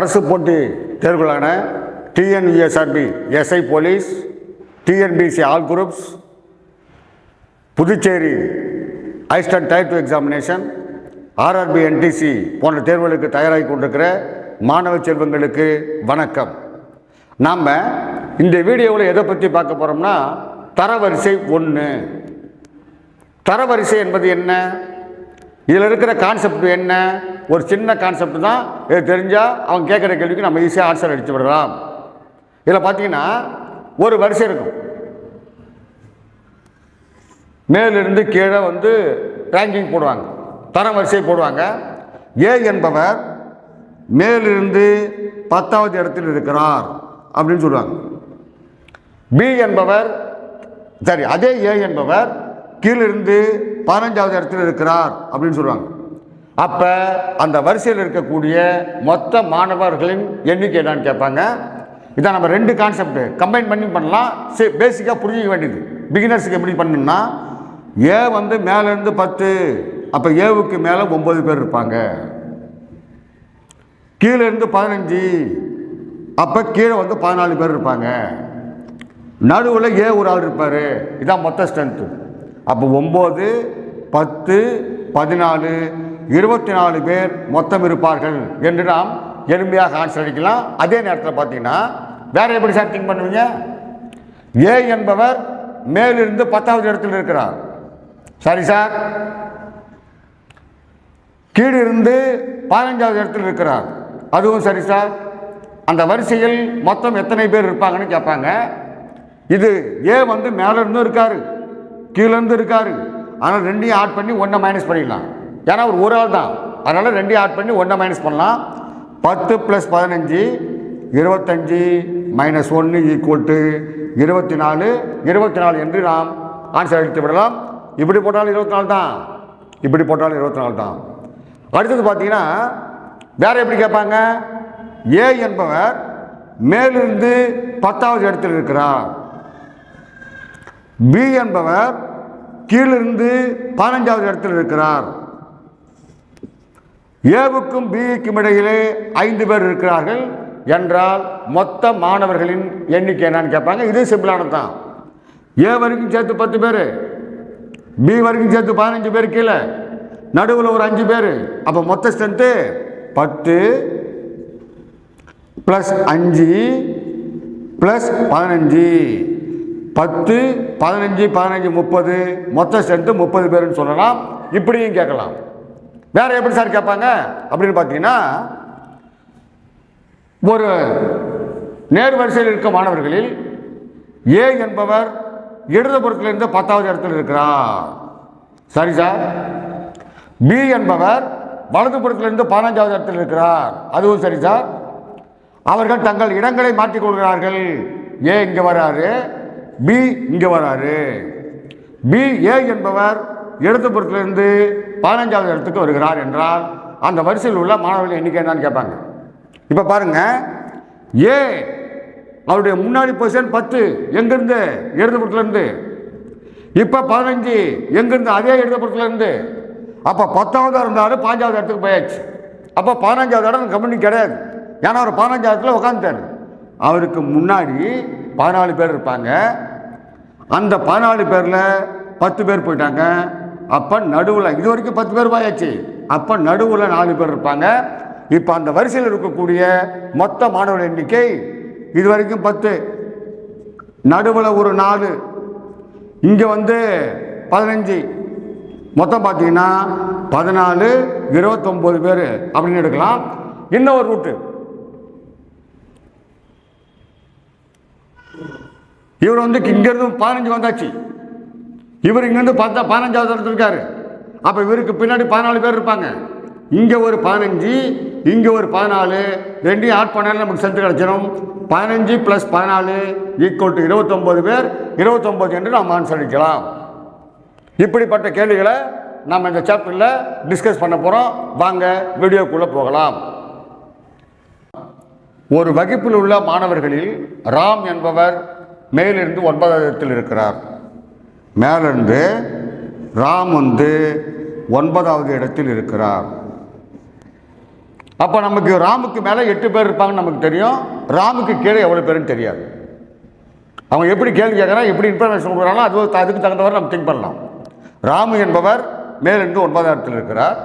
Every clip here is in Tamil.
அரசு போட்டி தேர்வுகளான TNUSRB SI police, TNPSC all groups, Puducherry assistant type 2 examination, RRB NTPC போன்ற தேர்வுகளுக்கு தயாராகி கொண்டிருக்கிற மாணவ செல்வங்களுக்கு வணக்கம். நாம் இந்த வீடியோவில் எதை பற்றி பார்க்க போகிறோம்னா தரவரிசை 1. தரவரிசை என்பது என்ன, இதில் இருக்கிற கான்செப்ட் என்ன, ஒரு சின்ன கான்செப்ட் தான். இது தெரிஞ்சால் அவங்க கேட்குற கேள்விக்கு நம்ம ஈஸியாக ஆன்சர் அடித்து விடலாம். இதில் பார்த்தீங்கன்னா ஒரு வரிசை இருக்கும், மேலிருந்து கீழே ரேங்கிங் போடுவாங்க, தரவரிசை போடுவாங்க. ஏ என்பவர் மேலிருந்து 10வது இடத்தில் இருக்கிறார் அப்படின்னு சொல்லுவாங்க. பி என்பவர் அதே ஏ என்பவர் கீழிருந்து 15வது இடத்தில் இருக்கிறார் அப்படின்னு சொல்லுவாங்க. அப்போ அந்த வரிசையில் இருக்கக்கூடிய மொத்த மாணவர்களின் எண்ணிக்கை என்னன்னு கேட்பாங்க. இதான் நம்ம 2 கான்செப்ட் கம்பைன் பண்ணலாம். பேசிக்காக புரிஞ்சிக்க வேண்டியது. பிகினர்ஸுக்கு எப்படி பண்ணணும்னா, ஏ மேலேருந்து 10, அப்போ ஏவுக்கு மேலே 9 பேர் இருப்பாங்க. கீழே இருந்து 15, அப்போ கீழே 14 பேர் இருப்பாங்க. நடுவில் ஏ ஒரு ஆள் இருப்பார். இதான் மொத்த ஸ்ட்ரென்த்து. அப்போ 9, 10, 14, 24 பேர் மொத்தம் இருப்பார்கள் என்று நாம் எளிமையாக ஆன்சர் அடிக்கலாம். அதே நேரத்தில் பார்த்தீங்கன்னா வேற எப்படி சார் திங்க் பண்ணுவீங்க? ஏ என்பவர் மேலிருந்து 10வது இடத்தில் இருக்கிறார், சரி சார். கீழிருந்து 15வது இடத்தில் இருக்கிறார், அதுவும் சரி சார். அந்த வரிசையில் மொத்தம் எத்தனை பேர் இருப்பாங்கன்னு கேட்பாங்க. இது ஏ மேலே இருந்தும் இருக்காரு, கீழேருந்து இருக்காரு. ஆனால் 2ஐயும் ஆட் பண்ணி 1 மைனஸ் பண்ணிடலாம். ஏன்னா ஒரு ஆள் தான், அதனால் 2ஐயும் ஆட் பண்ணி 1 மைனஸ் பண்ணலாம். 10 + 15 25 - 1 = 24. 24 என்று நாம் ஆன்சர் அடித்து விடலாம். இப்படி போட்டாலும் 24 தான், இப்படி போட்டாலும் 24 தான். அடுத்தது பார்த்தீங்கன்னா வேற எப்படி கேட்பாங்க? ஏ என்பவர் மேலிருந்து 10வது இடத்தில் இருக்கிறார். பி என்பவர் கீழிருந்து 15வது இடத்தில் இருக்கிறார். ஏவுக்கும் பிக்கும் இடையிலே 5 பேர் இருக்கிறார்கள் என்றால் மொத்த மாணவர்களின் எண்ணிக்கை என்னன்னு கேட்பாங்க. இது சிம்பிளானது தான். ஏ வரைக்கும் சேர்த்து 10 பேர், பி வரைக்கும் சேர்த்து 15 பேர், கீழே நடுவில் ஒரு 5 பேர். அப்போ மொத்த ஸ்ட்ரென்த்து 10 + 5 + 15, 10, 15, 15, 30, மொத்த ஸ்ட்ரென்த்து 30 பேருன்னு சொல்லலாம். இப்படியும் கேட்கலாம். வேற எப்படி சார் கேட்பாங்க அப்படின்னு பார்த்தீங்கன்னா, ஒரு நேர் வரிசையில் இருக்க மாணவர்களில் ஏ என்பவர் இடதுபுறத்திலிருந்து 10வது இடத்தில் இருக்கிறார், சரி சார். பி என்பவர் வலதுபுறத்திலிருந்து 15வது இடத்தில் இருக்கிறார், அதுவும் சரி சார். அவர்கள் தங்கள் இடங்களை மாற்றிக்கொள்கிறார்கள். ஏ இங்கே வராரு, பி இங்கே வராரு. பி ஏ என்பவர் இடதுபுறத்திலிருந்து 15வது இடத்துக்கு வருகிறார் என்றால் அந்த வரிசையில் உள்ள மாணவர்கள் எண்ணிக்கை என்னன்னு கேட்பாங்க. இப்போ பாருங்க, ஏ அவருடைய முன்னாடி பொசிஷன் 10, எங்கிருந்து? இடதுபுறத்திலிருந்து. இப்போ 15 எங்கிருந்து? அதே இடதுபுறத்திலிருந்து. அப்போ 10வது இருந்தாலும் 15வது இடத்துக்கு போயாச்சு. அப்போ 15வது இடம் கம்பெனி கிடையாது. ஏன்னா அவர் 15வது இடத்துல உட்காந்துட்டார். அவருக்கு முன்னாடி 14 பேர் இருப்பாங்க. அந்த 14 பேரில் 10 பேர் போயிட்டாங்க. அப்போ நடுவில் இது வரைக்கும் 10 பேர் போயாச்சு. அப்போ நடுவில் 4 பேர் இருப்பாங்க. இப்போ அந்த வரிசையில் இருக்கக்கூடிய மொத்த மாணவர் எண்ணிக்கை இது வரைக்கும் 10, நடுவில் ஒரு 4, இங்கே 15, மொத்தம் பார்த்தீங்கன்னா 14, 29 பேர் அப்படின்னு எடுக்கலாம். இன்னும் ஒரு ரூட்டு, இவர் இங்கிருந்து 15 வந்தாச்சு, இவர் இங்கேருந்து பார்த்தா 15வது இடத்துல இருக்காரு. அப்போ இவருக்கு பின்னாடி 14 பேர் இருப்பாங்க. இங்கே ஒரு 15, இங்கே ஒரு 14, 2ஐயும் ஆட் பண்ணாலும் நமக்கு ஸ்ட்ரென்த் கிடச்சிடும். 15 + 14 = 29 பேர். 29 என்று நாம் ஆன்சர் அடிக்கலாம். இப்படிப்பட்ட கேள்விகளை நாம் இந்த சாப்டரில் டிஸ்கஸ் பண்ண போகிறோம். வாங்க வீடியோக்குள்ளே போகலாம். ஒரு வகுப்பில் உள்ள மாணவர்களில் ராம் என்பவர் மேலிருந்து 9வது இடத்தில் இருக்கிறார். மேலிருந்து ராம் 9வது இடத்தில் இருக்கிறார். அப்போ நமக்கு ராமுக்கு மேலே 8 பேர் இருப்பாங்கன்னு நமக்கு தெரியும், ராமுக்கு கீழே எவ்வளோ பேருன்னு தெரியாது. அவங்க எப்படி கேள்வி கேட்குறாங்க, எப்படி இன்ஃபர்மேஷன் கொடுக்குறாங்களோ அதுக்கு தகுந்தவரை நம்ம திங்க் பண்ணலாம். ராமு என்பவர் மேலிருந்து 9வது இடத்தில் இருக்கிறார்,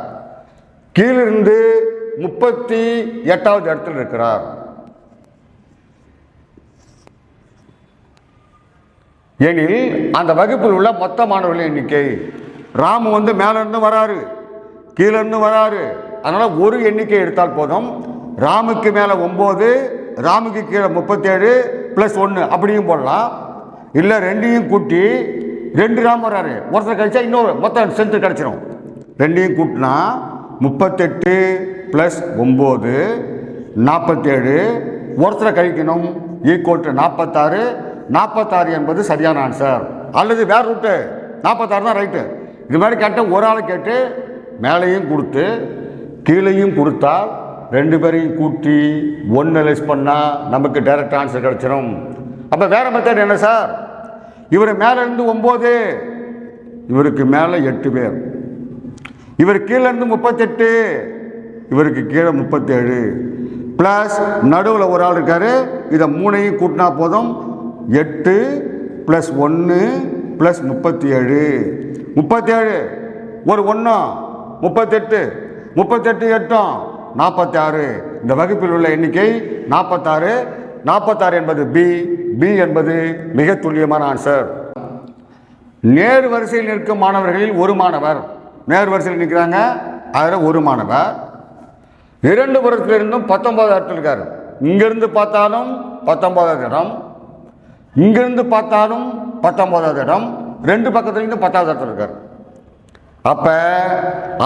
கீழிருந்து 38வது இடத்தில் இருக்கிறார். எனில் அந்த வகுப்பில் உள்ள மொத்த மாணவர்களின் எண்ணிக்கை, ராமு வந்து மேலிருந்து வராரு, கீழிருந்து வராரு, அதனால் ஒரு எண்ணிக்கை எடுத்தால் போதும். ராமுக்கு மேலே 9, ராமுக்கு கீழே 37 + 1 அப்படியும் போடலாம். இல்லை ரெண்டையும் கூட்டி 2 ராம் வராரு, ஒருத்தர் கழிச்சா இன்னொரு மொத்தம் ஸ்ட்ரென்த்து கிடச்சிரும். ரெண்டையும் கூட்டினா 38 + 9 47, ஒருத்தரை கழிக்கணும், = 46. 46 என்பது சரியான ஆன்சர். அல்லது வேறு ரூட்டு 46 தான் ரைட்டு. இது மாதிரி கேட்ட ஒரு ஆளை கேட்டு மேலேயும் கொடுத்து கீழேயும் கொடுத்தால் 2 பேரையும் கூட்டி 1 லெஸ் பண்ணால் நமக்கு டைரக்ட் ஆன்சர் கிடச்சிடும். அப்போ வேறு மெத்தட் என்ன சார்? இவர் மேலேருந்து 9, இவருக்கு மேலே 8 பேர், இவர் கீழேருந்து 38, இவருக்கு கீழே 37 ப்ளஸ் நடுவில் ஒரு ஆள் இருக்கார். இதை 3ஐயும் கூட்டினா போதும், 8 + 1 + 37. 37 ஒரு 1 38, 38 8 46. இந்த வகுப்பில் உள்ள எண்ணிக்கை 46. 46 என்பது பி என்பது மிக துல்லியமான ஆன்சர். நேர் வரிசையில் நிற்கும் மாணவர்களில் ஒரு மாணவர், நேர் வரிசையில் நிற்கிறாங்க, அதில் ஒரு மாணவர் 2 புறத்திலிருந்தும் 19வது இடத்தில் இருக்கார். இங்கிருந்து பார்த்தாலும் 19வது இடம், இங்கிருந்து பார்த்தாலும் 19வது இடம், 2 பக்கத்துலேருந்து 10வது இடத்துல இருக்கார். அப்போ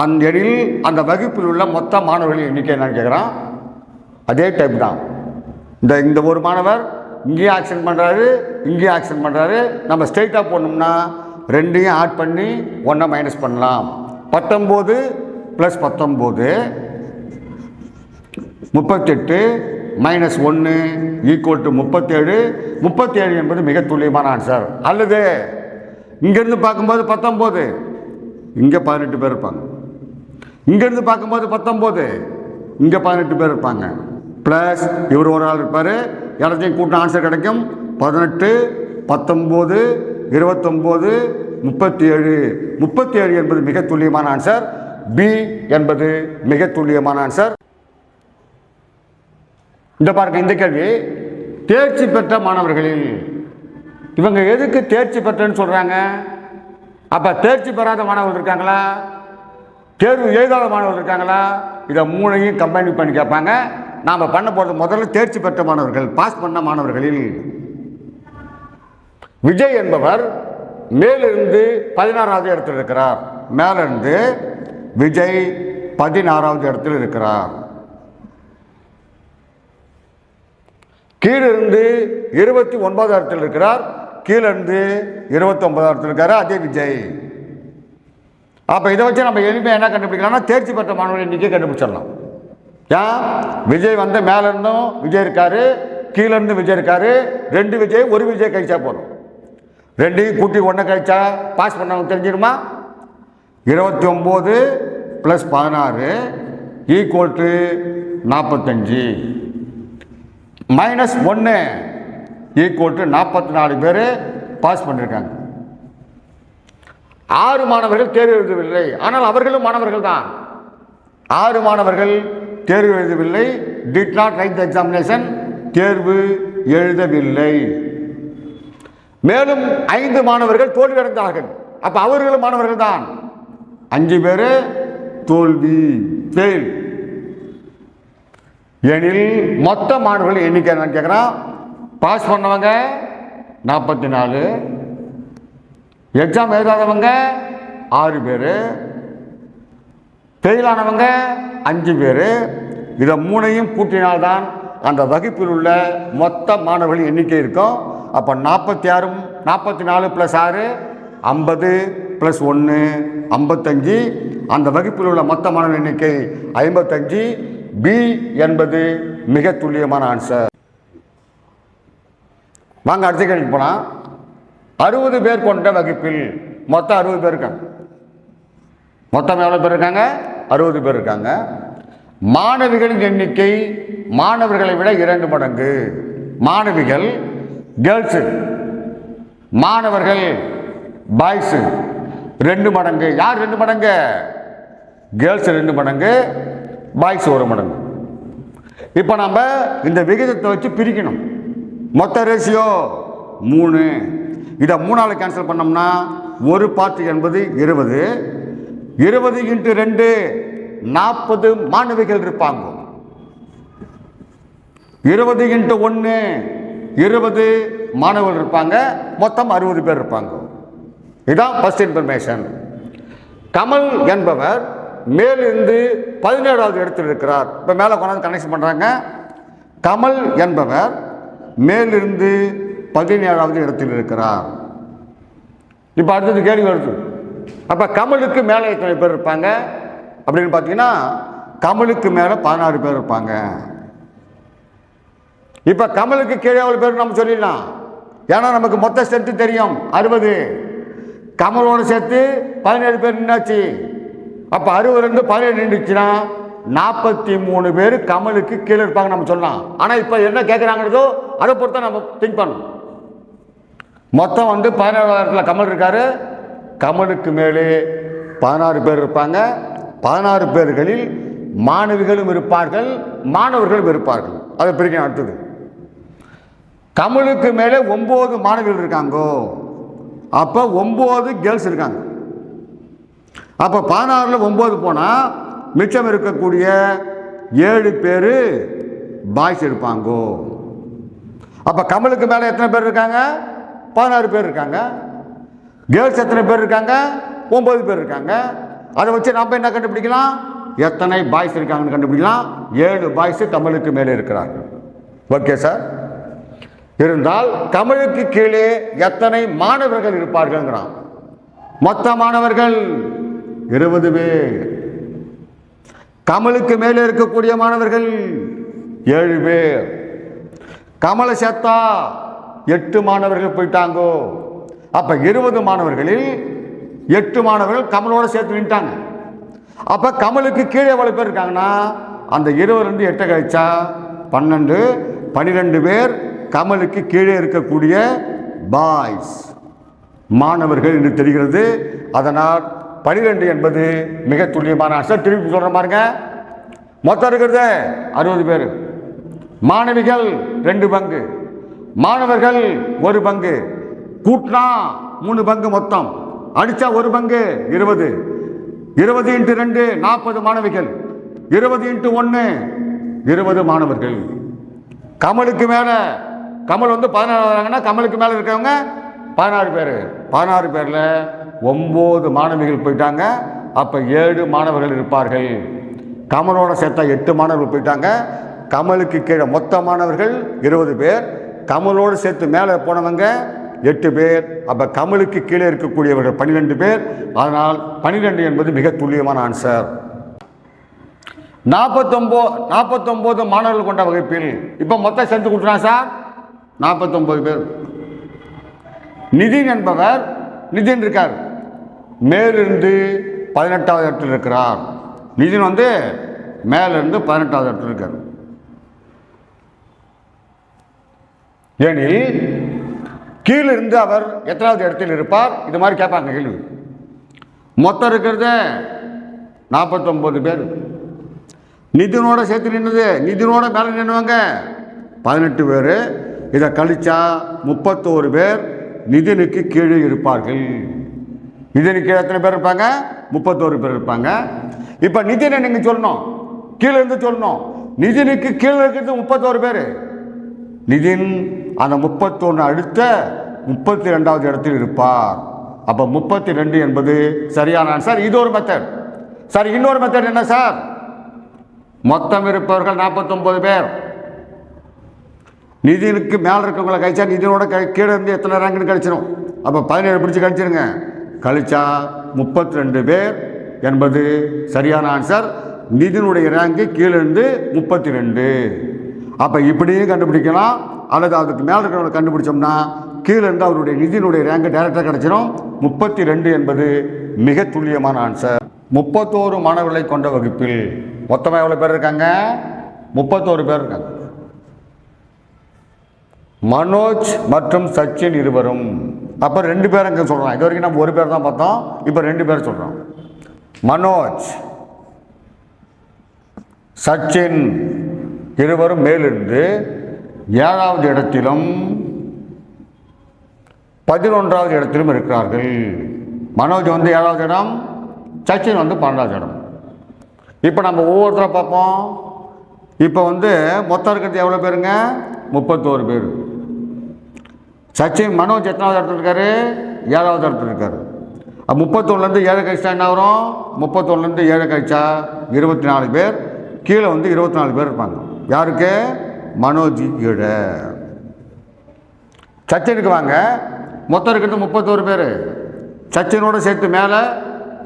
அந்த எண்ணில் அந்த வகுப்பில் உள்ள மொத்த மாணவர்களின் எண்ணிக்கை என்னன்னு கேட்குறான். அதே டைப் தான். இந்த ஒரு மாணவர் இங்கேயும் ஆக்ஷன் பண்ணுறாரு, இங்கேயும் ஆக்ஷன் பண்ணுறாரு. நம்ம ஸ்ட்ரெயிட்டாக போடணும்னா 2ஐயும் ஆட் பண்ணி 1 மைனஸ் பண்ணலாம். 19 + 19 38 - 1 = 37. 37 என்பது மிக துல்லியமான ஆன்சர். அல்லது இங்கேருந்து பார்க்கும்போது 19, இங்கே 18 பேர் இருப்பாங்க. இங்கேருந்து பார்க்கும்போது 19, இங்கே 18 பேர் இருப்பாங்க. ப்ளஸ் இவர் ஒரு ஆள் இருப்பார், இடத்தையும் கூட்டின ஆன்சர் கிடைக்கும். 18 19 29 37. 37 என்பது மிக துல்லியமான ஆன்சர். பி என்பது மிக துல்லியமான ஆன்சர். இந்த பாருங்க, இந்த கேள்வி தேர்ச்சி பெற்ற மாணவர்களில், இவங்க எதுக்கு தேர்ச்சி பெற்றன்னு சொல்றாங்க? அப்ப தேர்ச்சி பெறாத மாணவர்கள் இருக்காங்களா, தேர்வு எழுதாத மாணவர்கள் இருக்காங்களா? இதை 3ஐயும் கம்பைன் பண்ணி கேட்பாங்க. நாம் பண்ண போகிறது முதல்ல தேர்ச்சி பெற்ற மாணவர்கள், பாஸ் பண்ண மாணவர்களில். விஜய் என்பவர் மேலிருந்து 16வது இடத்தில் இருக்கிறார். மேலிருந்து விஜய் 16வது இடத்தில் இருக்கிறார். கீழிருந்து 29வது இடத்தில் இருக்கிறார். கீழிருந்து 29வது இடத்தில் இருக்காரு, அதே விஜய். அப்போ இதை வச்சு நம்ம எளிமையாக என்ன கண்டுபிடிக்கலாம்னா தேர்ச்சி பெற்ற மாணவர்கள் எண்ணிக்கை கண்டுபிடிச்சிடலாம். ஏன்? விஜய் வந்து மேலிருந்தும் விஜய் இருக்காரு, கீழிருந்து விஜய் இருக்காரு. 2 விஜய் 1 விஜய் கழிச்சா போதும். 2ஐயும் கூட்டி 1 கழிச்சா பாஸ் பண்ணவங்க தெரிஞ்சிருமா? 29 + 16 = 45 -1 = 44 பேர் பாஸ் பண்ணியிருக்காங்க. 6 மாணவர்கள் தேர்வு எழுதவில்லை, ஆனால் அவர்களும் மாணவர்கள் தான். 6 மாணவர்கள் தேர்வு எழுதவில்லை, did not write the examination, தேர்வு எழுதவில்லை. மேலும் 5 மாணவர்கள் தோல்வி அடைந்தார்கள், அப்ப அவர்களும் மாணவர்கள் தான். 5 பேர் தோல்வி, ஃபெயில். எனில் மொத்த மாணவர்கள் எண்ணிக்கை என்னன்னு கேட்குறான். பாஸ் பண்ணவங்க 44, எக்ஸாம் எழுதாதவங்க 6 பேர், ஃபெயிலானவங்க 5 பேர். இதை 3ஐயும் கூட்டினால்தான் அந்த வகுப்பில் உள்ள மொத்த மாணவர்களின் எண்ணிக்கை இருக்கும். அப்போ 44 + 6 50 + 1 55. அந்த வகுப்பில் உள்ள மொத்த மாணவர் எண்ணிக்கை 55. பி என்பது மிக துல்லியமான ஆன்சர். வாங்க அடுத்த கேள்விக்கு போனால், 60 பேர் கொண்ட வகுப்பில் மொத்தம் 60 பேர் இருக்காங்க. மொத்தம் எவ்வளோ பேர் இருக்காங்க? 60 பேர் இருக்காங்க. மாணவிகளின் எண்ணிக்கை மாணவர்களை விட 2 மடங்கு. மாணவிகள் கேர்ள்ஸு, மாணவர்கள் பாய்ஸு 2 மடங்கு. யார் 2 மடங்கு? கேர்ள்ஸ் 2 மடங்கு, பாய்ஸ் 1 மடங்கு. இப்போ நம்ம இந்த விகிதத்தை வச்சு பிரிக்கணும். மொத்த ரேஷியோ 3. இதை 3ஆல் கேன்சல் பண்ணோம்னா ஒரு பார்ட் என்பது 20. 20 × 2 40 மாணவிகள் இருப்பாங்க. 20 × 1 20 மாணவர்கள் இருப்பாங்க. மொத்தம் 60 பேர் இருப்பாங்க. இதுதான் ஃபர்ஸ்ட் இன்ஃபர்மேஷன். கமல் என்பவர் மேலிருந்து 17வது இடத்தில் இருக்கிறார். இப்போ மேலே கொண்டாந்து கனெக்ஷன் பண்ணுறாங்க. கமல் என்பவர் மேலிருந்து 17வது இடத்தில் இருக்கிறார். இப்போ அடுத்தது கேள்வி வருது, அப்போ கமலுக்கு மேலே எத்தனை பேர் இருப்பாங்க அப்படின்னு பார்த்தீங்கன்னா கமலுக்கு மேலே 16 பேர் இருப்பாங்க. இப்போ கமலுக்கு கீழே எவ்வளோ பேர் நம்ம சொல்லிடலாம், ஏன்னா நமக்கு மொத்த ஸ்ட்ரென்த்து தெரியும் 60. கமலோடு சேர்த்து 17 பேர் நின்னாச்சு. அப்போ 60 17 நின்றுச்சுன்னா 43 பேர் கமலுக்கு கீழே இருப்பாங்க நம்ம சொல்லலாம். ஆனால் இப்போ என்ன கேட்குறாங்கிறதோ அதை பொறுத்த நம்ம திங்க் பண்ணணும். மொத்தம் 17வது கமல் இருக்காரு. கமலுக்கு மேலே 16 பேர் இருப்பாங்க. 16 பேர்களில் மாணவிகளும் இருப்பார்கள், மாணவர்களும் இருப்பார்கள். அதை பிரிக்க அடுத்தது கமலுக்கு மேலே 9 மாணவிகள் இருக்காங்கோ. அப்போ 9 கேர்ள்ஸ் இருக்காங்க. அப்போ 16ல் 9 போனால் மிச்சம் இருக்கக்கூடிய 7 பேர் பாய்ஸ் இருப்பாங்கோ. அப்போ கமலுக்கு மேலே எத்தனை பேர் இருக்காங்க? 16 பேர் இருக்காங்க. கேர்ள்ஸ் எத்தனை பேர் இருக்காங்க? 9 பேர் இருக்காங்க. அதை வச்சு நம்ம என்ன கண்டுபிடிக்கலாம், எத்தனை பாய்ஸ் இருக்காங்கன்னு கண்டுபிடிக்கலாம். 7 பாய்ஸ் கமலுக்கு மேலே இருக்கிறார்கள். Okay sir. இருந்தால் கமலுக்கு கீழே எத்தனை மாணவர்கள் இருப்பார்கள்ங்கிறான். மொத்த மாணவர்கள் 20 பேர். கமலுக்கு மேலே இருக்கக்கூடிய மாணவர்கள் 7 பேர். கமலை சேர்த்தா 8 மாணவர்கள் போயிட்டாங்கோ. அப்ப 20 மாணவர்களில் 8 மாணவர்கள் கமலோட சேர்த்து நின்ட்டாங்க. அப்ப கமலுக்கு கீழே எவ்வளவு பேர் இருக்காங்கன்னா அந்த 20 8 கழிச்சா 12 12 பேர் கமலுக்கு கீழே இருக்கக்கூடிய பாய்ஸ் மாணவர்கள் என்று தெரிகிறது. அதனால் 12 என்பது மிக துல்லியமான ஆன்சர். திருப்பி சொல்ற பாருங்க, மொத்தம் இருக்கிறது 60 பேர். மாணவிகள் 2 பங்கு, மாணவர்கள் 1 பங்கு, கூட்டினா 3 பங்கு, மொத்தம் அடிச்சா 1 பங்கு 20. 20 × 2 40 மாணவிகள், 20 × 1 20 மாணவர்கள். கமலுக்கு மேல கமல் 14 கமலுக்கு மேல இருக்கவங்க 16 பேர். 16 பேர்ல 9 மாணவிகள் போயிட்டாங்க. அப்ப 7 மாணவர்கள் இருப்பார்கள். கமலோட சேர்த்தா 8 மாணவர்கள் போயிட்டாங்க. கமலுக்கு கீழே மொத்த மாணவர்கள் 20 பேர், கமலோடு சேர்த்து மேலே போனவங்க 8 பேர். அப்ப கமலுக்கு கீழே இருக்கக்கூடியவர்கள் 12 பேர். அதனால் 12 என்பது மிக துல்லியமான ஆன்சர். 49 மாணவர்கள் கொண்ட வகுப்பில் இப்ப மொத்தம் சேர்த்து கொடுத்துறான் சார் 49 பேர். நிதின் என்பவர், நிதின் இருக்கார், மேலிருந்து 18வது இடத்தில் இருக்கிறார். நிதின் மேலிருந்து 18வது இடத்தில் இருக்கார். ஏனில் கீழிருந்து அவர் எத்தனாவது இடத்தில் இருப்பார்? இது மாதிரி கேட்பாங்க கேள்வி. மொத்தம் இருக்கிறது 49 பேர். நிதினோட சேர்த்து நின்றது, நிதினோட மேலே நின்றுவாங்க 18 பேர். இதை கழிச்சா 31 பேர் நிதினுக்கு கீழே இருப்பார்கள். நிதினுக்கு எத்தனை பேர் இருப்பாங்க? 31 பேர் இருப்பாங்க. இப்போ நிதினை நீங்க சொல்லணும், கீழே இருந்து சொல்லணும். நிதினுக்கு கீழே இருக்கிறது 31 பேர். நிதின் அந்த 31 அடுத்த 32வது இடத்தில் இருப்பார். அப்ப 32 என்பது சரியான ஆன்சர். இது ஒரு மெத்தட் சார். இன்னொரு மெத்தட் என்ன சார்? மொத்தம் இருப்பவர்கள் 49 பேர். நிதினுக்கு மேல இருக்கவங்களை கழிச்சா நிதினோட கீழே இருந்து எத்தனை ரேங்க்னு கழிச்சிடும். அப்ப 17 பிடிச்சு கழிச்சிருங்க. கழிச்சா 32 பேர் என்பது சரியான ஆன்சர். நிதினுடைய ரேங்க் கீழே இருந்து 32. அப்ப இப்படியும் கண்டுபிடிக்கலாம். அல்லது அதுக்கு மேல இருக்கிறவங்க கண்டுபிடிச்சோம்னா கீழே இருந்து அவருடைய நிதியினுடைய ரேங்க் டைரக்டா கிடைச்சிடும். 32 என்பது மிக துல்லியமான ஆன்சர். 31 மாணவர்களை கொண்ட வகுப்பில் மொத்தமாக எவ்வளோ பேர் இருக்காங்க? 31 பேர் இருக்காங்க. மனோஜ் மற்றும் சச்சின் இருவரும். அப்போ 2 பேர் அங்கே சொல்கிறோம். இது வரைக்கும் நம்ம 1 பேர் தான் பார்த்தோம். இப்போ 2 பேர் சொல்கிறோம். மனோஜ் சச்சின் இருவரும் மேலிருந்து 7வது இடத்திலும் 11வது இடத்திலும் இருக்கிறார்கள். மனோஜ் வந்து 7வது இடம், சச்சின் வந்து 12வது இடம். இப்போ நம்ம ஒவ்வொருத்தரை பார்ப்போம். இப்போ வந்து மொத்தம் இருக்கிறது எவ்வளோ பேருங்க? 31 பேர். சச்சின் மனோஜ் எத்தனாவது இடத்துல இருக்காரு? 7வது இடத்துல இருக்காரு. 31லேருந்து 7 கழிச்சா என்ன வரும்? 31லேருந்து 7 கழிச்சா 24 பேர். கீழே வந்து 24 பேர் இருப்பாங்க. யாருக்கு? மனோஜ் கீழே. சச்சினுக்கு வாங்க. மொத்தம் இருக்கிறது 31 பேர். சச்சினோட சேர்த்து மேலே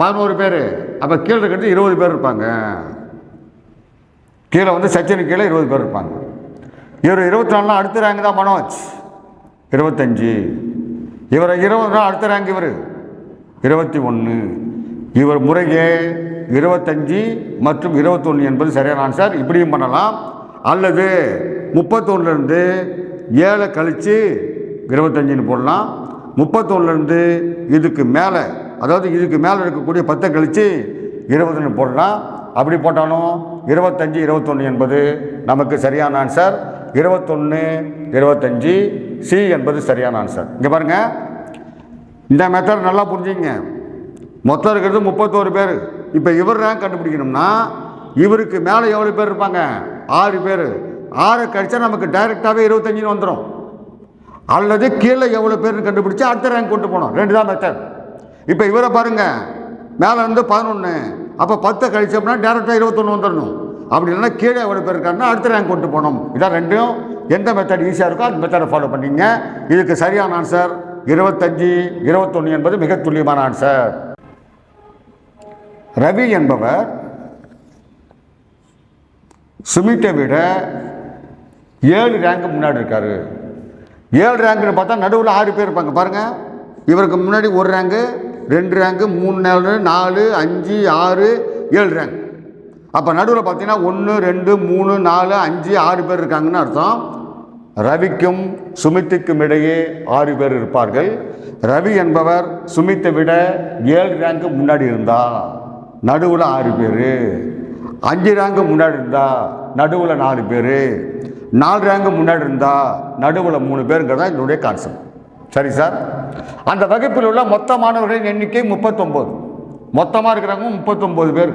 11 பேர். அப்போ கீழே இருக்கிறது 20 பேர் இருப்பாங்க. கீழே வந்து சச்சினுக்கு கீழே 20 பேர் இருப்பாங்க. இவர் 24 அடுத்த ரேங்க் தான் மனோஜ் 25. இவர் 20 அடுத்த ரேங்க் இவர் 21. இவர் முறையே 25 மற்றும் 21 என்பது சரியான ஆன்சர். இப்படியும் பண்ணலாம். அல்லது 31லேருந்து 7 கழித்து 25ன்னு போடலாம். 31லேருந்து இதுக்கு மேலே, அதாவது இதுக்கு மேலே இருக்கக்கூடிய 10 கழித்து 20ன்னு போடலாம். அப்படி போட்டாலும் 25 21 என்பது நமக்கு சரியான ஆன்சர். 21 25 சி என்பது சரியான ஆன்சர். இங்கே பாருங்கள், இந்த மெத்தட் நல்லா புரிஞ்சுங்க. மொத்தம் இருக்கிறது 31 பேர். இப்போ இவர் ரேங்க் கண்டுபிடிக்கணும்னா இவருக்கு மேலே எவ்வளோ பேர் இருப்பாங்க? 6 பேர். 6 கழிச்சா நமக்கு டைரெக்டாகவே 25ன்னு வந்துடும். அல்லது கீழே எவ்வளோ பேர் கண்டுபிடிச்சி அடுத்த ரேங்க் கொண்டு போகணும். 2 தான் மெத்தட். இப்போ இவரை பாருங்கள், மேலே வந்து 11. அப்போ 10 கழிச்சோம்னா டேரெக்டாக 21 வந்துடணும். அப்படி இல்லைன்னா கீழே எவ்வளோ பேர் இருக்காருன்னா அடுத்த ரேங்க் கொண்டு போகணும். இதான் ரெண்டும். எந்த மெத்தட் ஈஸியாக இருக்கோ அந்த மெத்தடை ஃபாலோ பண்ணிங்க. இதுக்கு சரியான ஆன்சர் 25 21 என்பது மிக துல்லியமான ஆன்சர். ரவி என்பவர் சுமித்தை விட 7 ரேங்க் முன்னாடி இருக்காரு. 7 ரேங்க்னு பார்த்தா நடுவில் 6 பேர் இருப்பாங்க. பாருங்கள், இவருக்கு முன்னாடி 1 ரேங்கு, 2 ரேங்கு, 3 4 5 6 7 ரேங்க். அப்போ நடுவில் பார்த்தீங்கன்னா 1 2 3 4 5 6 பேர் இருக்காங்கன்னு அர்த்தம். ரவிக்கும் சுமித்துக்கும் இடையே 6 பேர் இருப்பார்கள். ரவி என்பவர் சுமித்தை விட 7 ரேங்க்கு முன்னாடி இருந்தா நடுவில் 6 பேர். 5 ரேங்க்கு முன்னாடி இருந்தா நடுவில் 4 பேர். 4 ரேங்க்கு முன்னாடி இருந்தா நடுவில் 3 பேருங்கிறதா என்னுடைய கான்செப்ட். சரி சார். அந்த வகுப்பில் உள்ள மொத்த மாணவர்களின் எண்ணிக்கை 39. மொத்தமாக இருக்கிறவங்க 39 பேர்.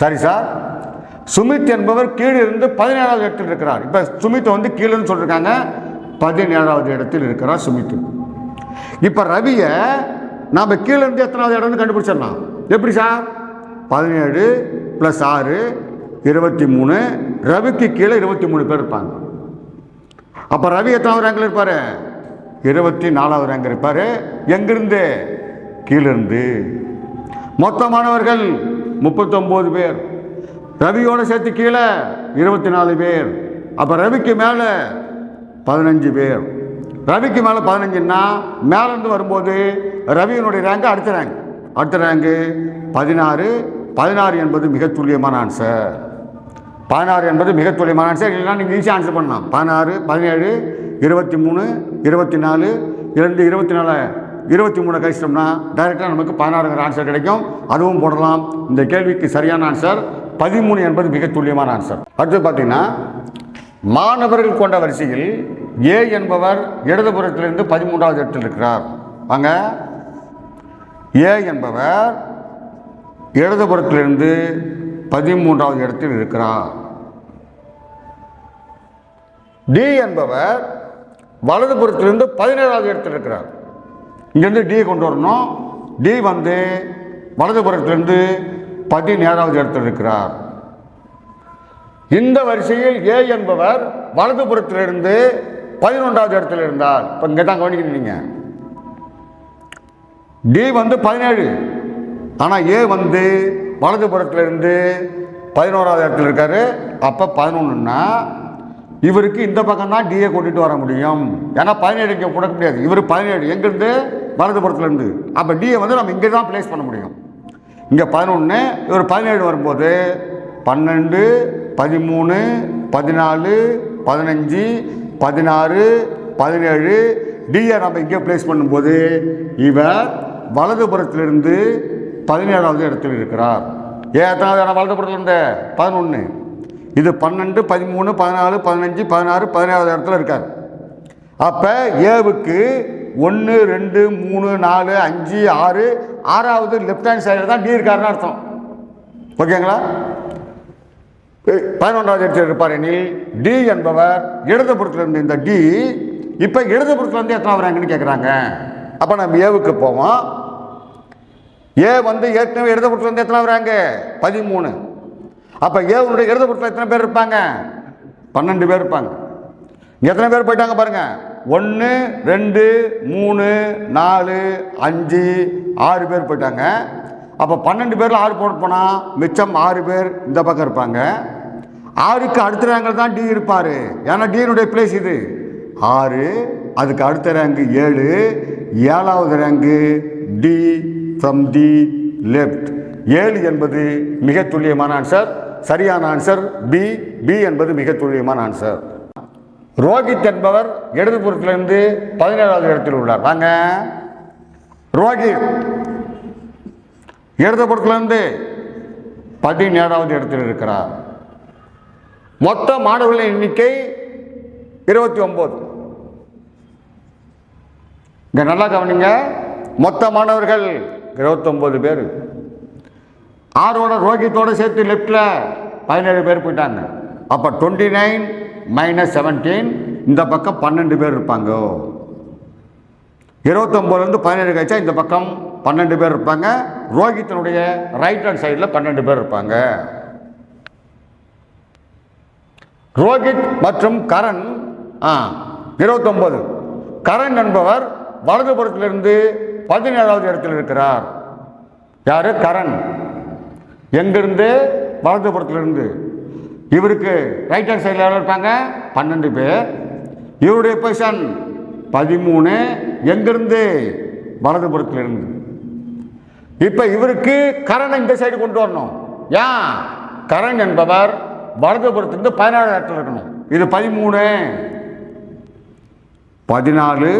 சரி சார். சுமித் என்பவர் கீழே இருந்து 17வது இடத்தில் இருக்கிறார். இப்போ சுமித் வந்து கீழேன்னு சொல்லியிருக்காங்க, 17வது இடத்தில் இருக்கிறார் சுமித். இப்போ ரவியை நாம் கீழே இருந்து எத்தனாவது இடம்னு கண்டுபிடிச்சிடலாம். எப்படி சார்? 17 + 6 23. ரவிக்கு கீழே 23 பேர் இருப்பாங்க. அப்போ ரவி எத்தனாவது ரேங்கில் இருப்பார்? 24வது ரேங்க் இருப்பார். எங்கிருந்து? கீழிருந்து. மொத்த மாணவர்கள் 39 பேர். ரவியோடு சேர்த்து கீழே 24 பேர். அப்போ ரவிக்கு மேலே 15 பேர். ரவிக்கு மேலே 15ன்னா மேலேருந்து வரும்போது ரவியினுடைய ரேங்கு அடுத்த ரேங்கு 16. 16 என்பது மிக துல்லியமான ஆன்சர். 16 என்பது மிக துல்லியமான ஆன்சர். இல்லைன்னா நீங்கள் ஈஸியாக ஆன்சர் பண்ணலாம். 16 17 23 24 24 23 கழிச்சிட்டோம்னா டைரெக்டாக நமக்கு 16ங்கிற ஆன்சர் கிடைக்கும். அதுவும் போடலாம். இந்த கேள்விக்கு சரியான ஆன்சர் 13 என்பது மிக துல்லியமான ஆன்சர். அடுத்து பார்த்தீங்கன்னா, மாணவர்கள் கொண்ட வரிசையில் ஏ என்பவர் இடதுபுறத்திலிருந்து 13வது இடத்தில் இருக்கிறார். வாங்க, ஏ என்பவர் இடதுபுறத்திலிருந்து 13வது இடத்தில் இருக்கிறார். டி என்பவர் வலதுபுறத்திலிருந்து 17வது இடத்தில் இருக்கிறார். இங்கேருந்து டி கொண்டு வரணும். டி வந்து வலதுபுறத்திலிருந்து 17வது இடத்தில் இருக்கிறார். இந்த வரிசையில் ஏ என்பவர் வலதுபுறத்திலிருந்து 11வது இடத்தில் இருந்தார். இப்போ இங்கே தான் கவனிக்கிறீங்க. டி வந்து 17, ஆனால் ஏ வந்து வலதுபுறத்திலிருந்து 11வது இடத்தில் இருக்காரு. அப்போ 11ன்னா இவருக்கு இந்த பக்கம் தான் டிஏ கூட்டிகிட்டு வர முடியும். ஏன்னா 17 இங்கே கொடுக்க முடியாது. இவர் 17 எங்கேருந்து? வலதுபுறத்துலேருந்து. அப்போ டிஏ வந்து நம்ம இங்கே தான் பிளேஸ் பண்ண முடியும். இங்கே 11, இவர் 17 வரும்போது 12, 13, 14, 15, 16, 17 டியை நம்ம இங்கே பிளேஸ் பண்ணும்போது இவர் வலதுபுறத்திலிருந்து 17வது இடத்தில் இருக்கிறார். எத்தனாவது இடம் வலதுபுறத்தில் இருந்த 11, இது 12, 13, 14, 15, 16, 17வது இடத்துல இருக்கார். அப்போ ஏவுக்கு 1, 2, 3, 4, 5, 6 6வது லெஃப்ட் ஹேண்ட் சைடில் தான் டி இருக்காருன்னு அர்த்தம். ஓகேங்களா? 11வது இடத்தில் இருப்பார் எனில் டி என்பவர் இடதுபுறத்தில் இருந்து இந்த டி இப்போ இடதுபுறத்தில் வந்து எத்தனை வராங்கன்னு கேட்குறாங்க. அப்போ நம்ம ஏவுக்கு போவோம். ஏ வந்து ஏற்கனவே இடதுபுறத்தில் இருந்து எத்தனை வராங்க? 13. அப்போ ஏவுடைய இடதுபுறத்தில் எத்தனை பேர் இருப்பாங்க? 12 பேர் இருப்பாங்க. எத்தனை பேர் போயிட்டாங்க பாருங்க. 1, 2, 3, 4, 5, 6 பேர் போயிட்டாங்க. அப்போ 12 பேரில் 6 போட்டு போனால் மிச்சம் 6 பேர் இந்த பக்கம் இருப்பாங்க. 6க்கு அடுத்த ரேங்கில் தான் டி இருப்பார். ஏன்னா டியினுடைய பிளேஸ் இது 6. அதுக்கு அடுத்த ரேங்கு 7. 7வது rank D from the left. 7 என்பது மிக துல்லியமான ஆன்சர். சரியான ஆன்சர் பி. பி என்பது மிக துல்லியமான ஆன்சர். ரோஹித் என்பவர் இடதுபுறத்திலிருந்து 17வது இடத்தில் உள்ளார். வாங்க, ரோஹித் இடதுபுறத்திலிருந்து 17வது இடத்தில் இருக்கிறார். மொத்த மாணவர்களின் எண்ணிக்கை 29. இங்க நல்லா கவனிங்க. மொத்த மாணவர்கள் 29 பேர். ஆரோட ரோஹித்தோட சேர்த்து லெஃப்ட்ல 17 பேர் போயிட்டாங்க. அப்போ 29 - 17 இந்த பக்கம் 12 பேர் இருப்பாங்க. 29லேருந்து 17 கழிச்சா இந்த பக்கம் 12 பேர் இருப்பாங்க. ரோஹித்தினுடைய ரைட் ஹேண்ட் சைடில் 12 பேர் இருப்பாங்க. ரோஹித் மற்றும் கரண் 29. கரண் என்பவர் வலதுபுறத்திலிருந்து 17வது இடத்தில் இருக்கிறார். யாரு? கரண். எங்கிருந்து? வலதுபுறத்திலிருந்து. இவருக்கு ரைட் ஹேண்ட் சைடில் எவ்வளோ இருப்பாங்க? 12 பேர். இவருடைய பொசிஷன் 13. எங்கிருந்து? வலதுபுறத்திலிருந்து. இப்போ இவருக்கு கரணை இந்த சைடு கொண்டு வரணும். ஏன்? கரண் என்பவர் வலதுபுறத்திலிருந்து 17வது இடத்துல இருக்கணும். இது 13, 14,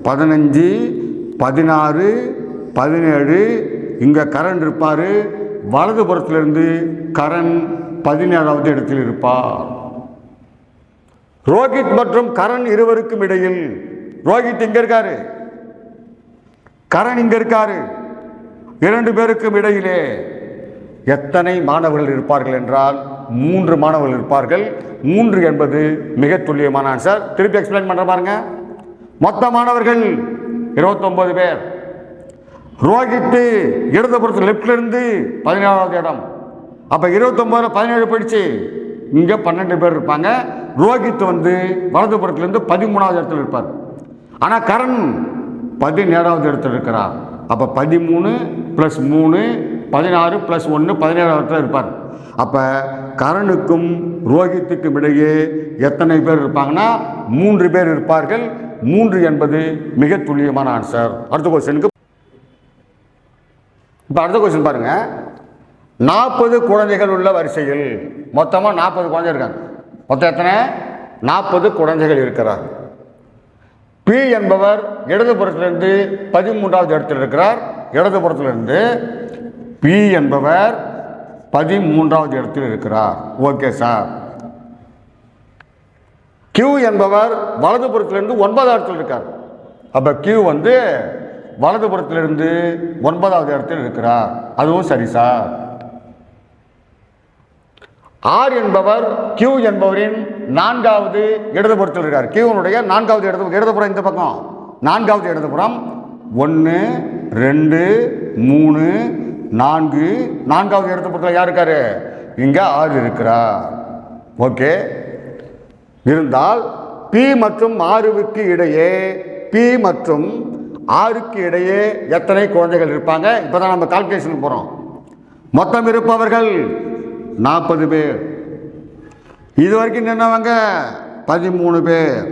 15, 16, 17 இங்கே கரண் இருப்பார். வலதுபுறத்திலிருந்து கரண் 17வது இடத்தில் இருப்பார். ரோஹித் மற்றும் கரண் இருவருக்கும் இடையில் ரோஹித் இங்க இருக்காரு, கரண் இங்க இருக்காரு. 2 பேருக்கும் இடையிலே எத்தனை மாணவர்கள் இருப்பார்கள் என்றால் 3 மாணவர்கள் இருப்பார்கள். 3 என்பது மிக துல்லியமான ஆன்சர். திருப்பி எக்ஸ்பிளைன் பண்ற பாருங்க. மொத்த மாணவர்கள் 29 பேர். ரோஹித் இடதுபுறத்தில் லெஃப்ட்ல இருந்து 17வது இடம். அப்ப 29 17 போயிடுச்சு. இங்க 12 பேர் இருப்பாங்க. ரோஹித் வந்து வலதுபுறத்திலிருந்து 13வது இடத்தில் இருப்பார். ஆனா கரண் 17வது இடத்தில் இருக்கிறார். அப்ப 13 + 3 16 + 1 17வது இடத்துல இருப்பார். அப்ப கரணுக்கும் ரோஹித்துக்கும் இடையே எத்தனை பேர் இருப்பாங்கன்னா 3 பேர் இருப்பார்கள். 3 என்பது மிக துல்லியமான ஆன்சர். அடுத்த கொஸ்டினுக்கு இப்போ அடுத்த கொஸ்டின் பாருங்க. 40 குழந்தைகள் உள்ள வரிசையில் மொத்தமாக 40 குழந்தை இருக்காங்க. மொத்தம் எத்தனை? 40 குழந்தைகள் இருக்கிறார். பி என்பவர் இடதுபுறத்திலிருந்து 13வது இடத்தில் இருக்கிறார். இடதுபுறத்திலிருந்து பி என்பவர் 13வது இடத்தில் இருக்கிறார். Okay sir. கியூ என்பவர் வலதுபுறத்திலிருந்து 9வது இடத்தில் இருக்கார். அப்ப கியூ வந்து வலதுபுறத்திலிருந்து 9வது இடத்தில் இருக்கிறார். அதுவும் சரி சார். ஆர் என்பவர் கியூ என்பவரின் 4வது இடதுபுறத்தில் இருக்கார். கியூனுடைய 4வது இடதுபுறம் இந்த பக்கம் 4வது இடதுபுறம் 1 2 3 4 4வது இடதுபுறத்தில் யார் இருக்காரு? இங்க ஆர் இருக்கிறார். ஓகே. இருந்தால் பி மற்றும் ஆறுக்கு இடையே பி மற்றும் ஆறுக்கு இடையே எத்தனை குழந்தைகள் இருப்பாங்க? இப்பதான் நம்ம கால்குலேஷன் போறோம். மொத்தம் இருப்பவர்கள் 40 பேர். இதுவரைக்கும் நின்னவங்க 13 பேர்.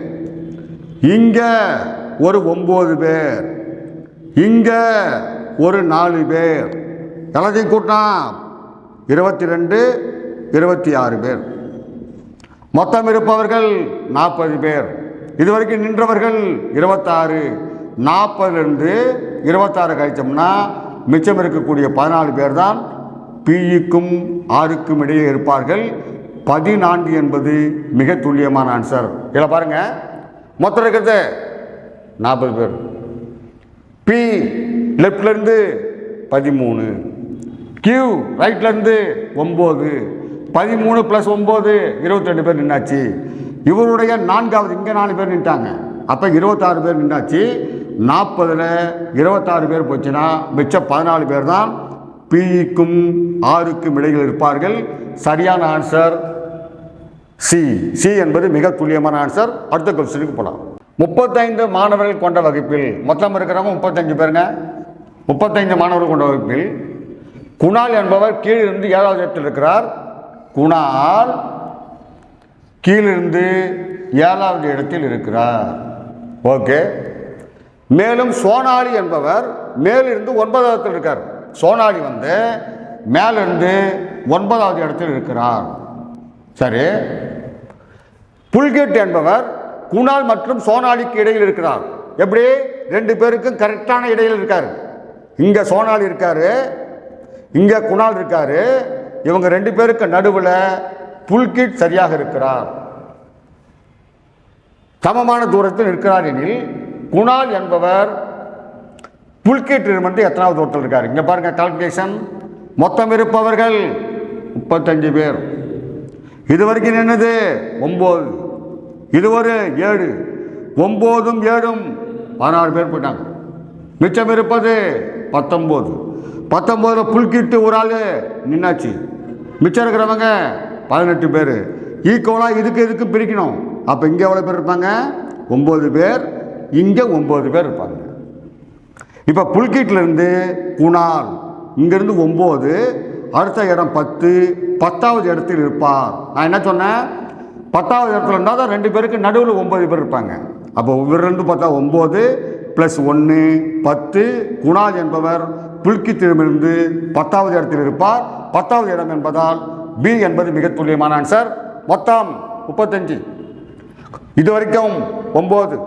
இங்க ஒரு 9 பேர். இங்க ஒரு 4 பேர். எல்லாத்தையும் கூட்டினா 22, 26 பேர். மொத்தம் இருப்பவர்கள் 40 பேர். இதுவரைக்கும் நின்றவர்கள் 26. 40லிருந்து 26 கழிச்சோம்னா மிச்சம் இருக்கக்கூடிய 14 பேர் தான் பிக்கும் ஆருக்கும் இடையே இருப்பார்கள். 14 என்பது மிக துல்லியமான ஆன்சர். இதில் பாருங்க, மொத்தம் இருக்கிறது 40 பேர். பி லெஃப்ட்லேருந்து 13, கியூ ரைட்லேருந்து 9, 13 + 9 22 பேர் நின்னாச்சு. இவருடைய 4வது இங்கே 4 பேர் நின்ட்டாங்க. அப்போ 26 பேர் நின்னாச்சு. 40ல் 26 பேர் போச்சுன்னா மிச்சம் 14 பேர் தான் பிக்கும் ஆருக்கும் இடையில் இருப்பார்கள். சரியான ஆன்சர் சி. சி என்பது மிக துல்லியமான ஆன்சர். அடுத்த கொஸ்டினுக்கு போகலாம். 35 மாணவர்கள் கொண்ட வகுப்பில் மொத்தம் இருக்கிறவங்க 35 பேருங்க. 35 மாணவர்கள் கொண்ட வகுப்பில் குணால் என்பவர் கீழிருந்து 7வது இடத்தில் இருக்கிறார். குணால் கீழிருந்து 7வது இடத்தில் இருக்கிறார். ஓகே. மேலும் சோனாலி என்பவர் மேலிருந்து 9வது இடத்தில் இருக்கார். சோனாலி மேலிருந்து 9வது இடத்தில் இருக்கிறார். சரி. புல்கெட் என்பவர் குணால் மற்றும் சோனாலிக்கு இடையில் இருக்கிறார். எப்படி? 2 பேருக்கும் கரெக்டான இடையில் இருக்காரு. இங்க சோனாலி இருக்காரு, இங்க குணால் இருக்காரு. இவங்க 2 பேருக்கு நடுவில் புல்கிட் சரியாக இருக்கிறார். சமமான தூரத்தில் இருக்கிறார் எனில் குணால் என்பவர் புல்கிட் எத்தனாவது தூரத்தில் இருக்கார்? இங்க பாருங்க, கால்குலேஷன். மொத்தம் இருப்பவர்கள் 35 பேர். இதுவரைக்கும் என்னது 9, இது ஒரு 7, 9ம் 7ம் 16 பேர் போயிட்டாங்க. மிச்சம் இருப்பது 19. 19ல் புல்கிட்டு ஒரு ஆள் நின்னாச்சு. மிச்சம் இருக்கிறவங்க 18 பேர். ஈக்குவலாக இதுக்கு பிரிக்கணும். அப்போ இங்கே எவ்வளோ பேர் இருப்பாங்க? 9 பேர். இங்கே 9 பேர் இருப்பாங்க. இப்போ புல்கிட்லேருந்து குணால் இங்கேருந்து 9, அடுத்த இடம் 10, 10வது இடத்தில் இருப்பார். நான் என்ன சொன்னேன்? 10வது இடத்துல இருந்தால் தான் 2 பேருக்கு நடுவில் 9 பேர் இருப்பாங்க. அப்போ ஒவ்வொரு 2 பார்த்தா 9 + 1 10. குணால் என்பவர் புல்கிட்டிடமிருந்து 10வது இடத்தில் இருப்பார். 10வது இடம் என்பதால் பி என்பது மிக துல்லியமான ஆன்சர். மொத்தம் 35. இது வரைக்கும் 9,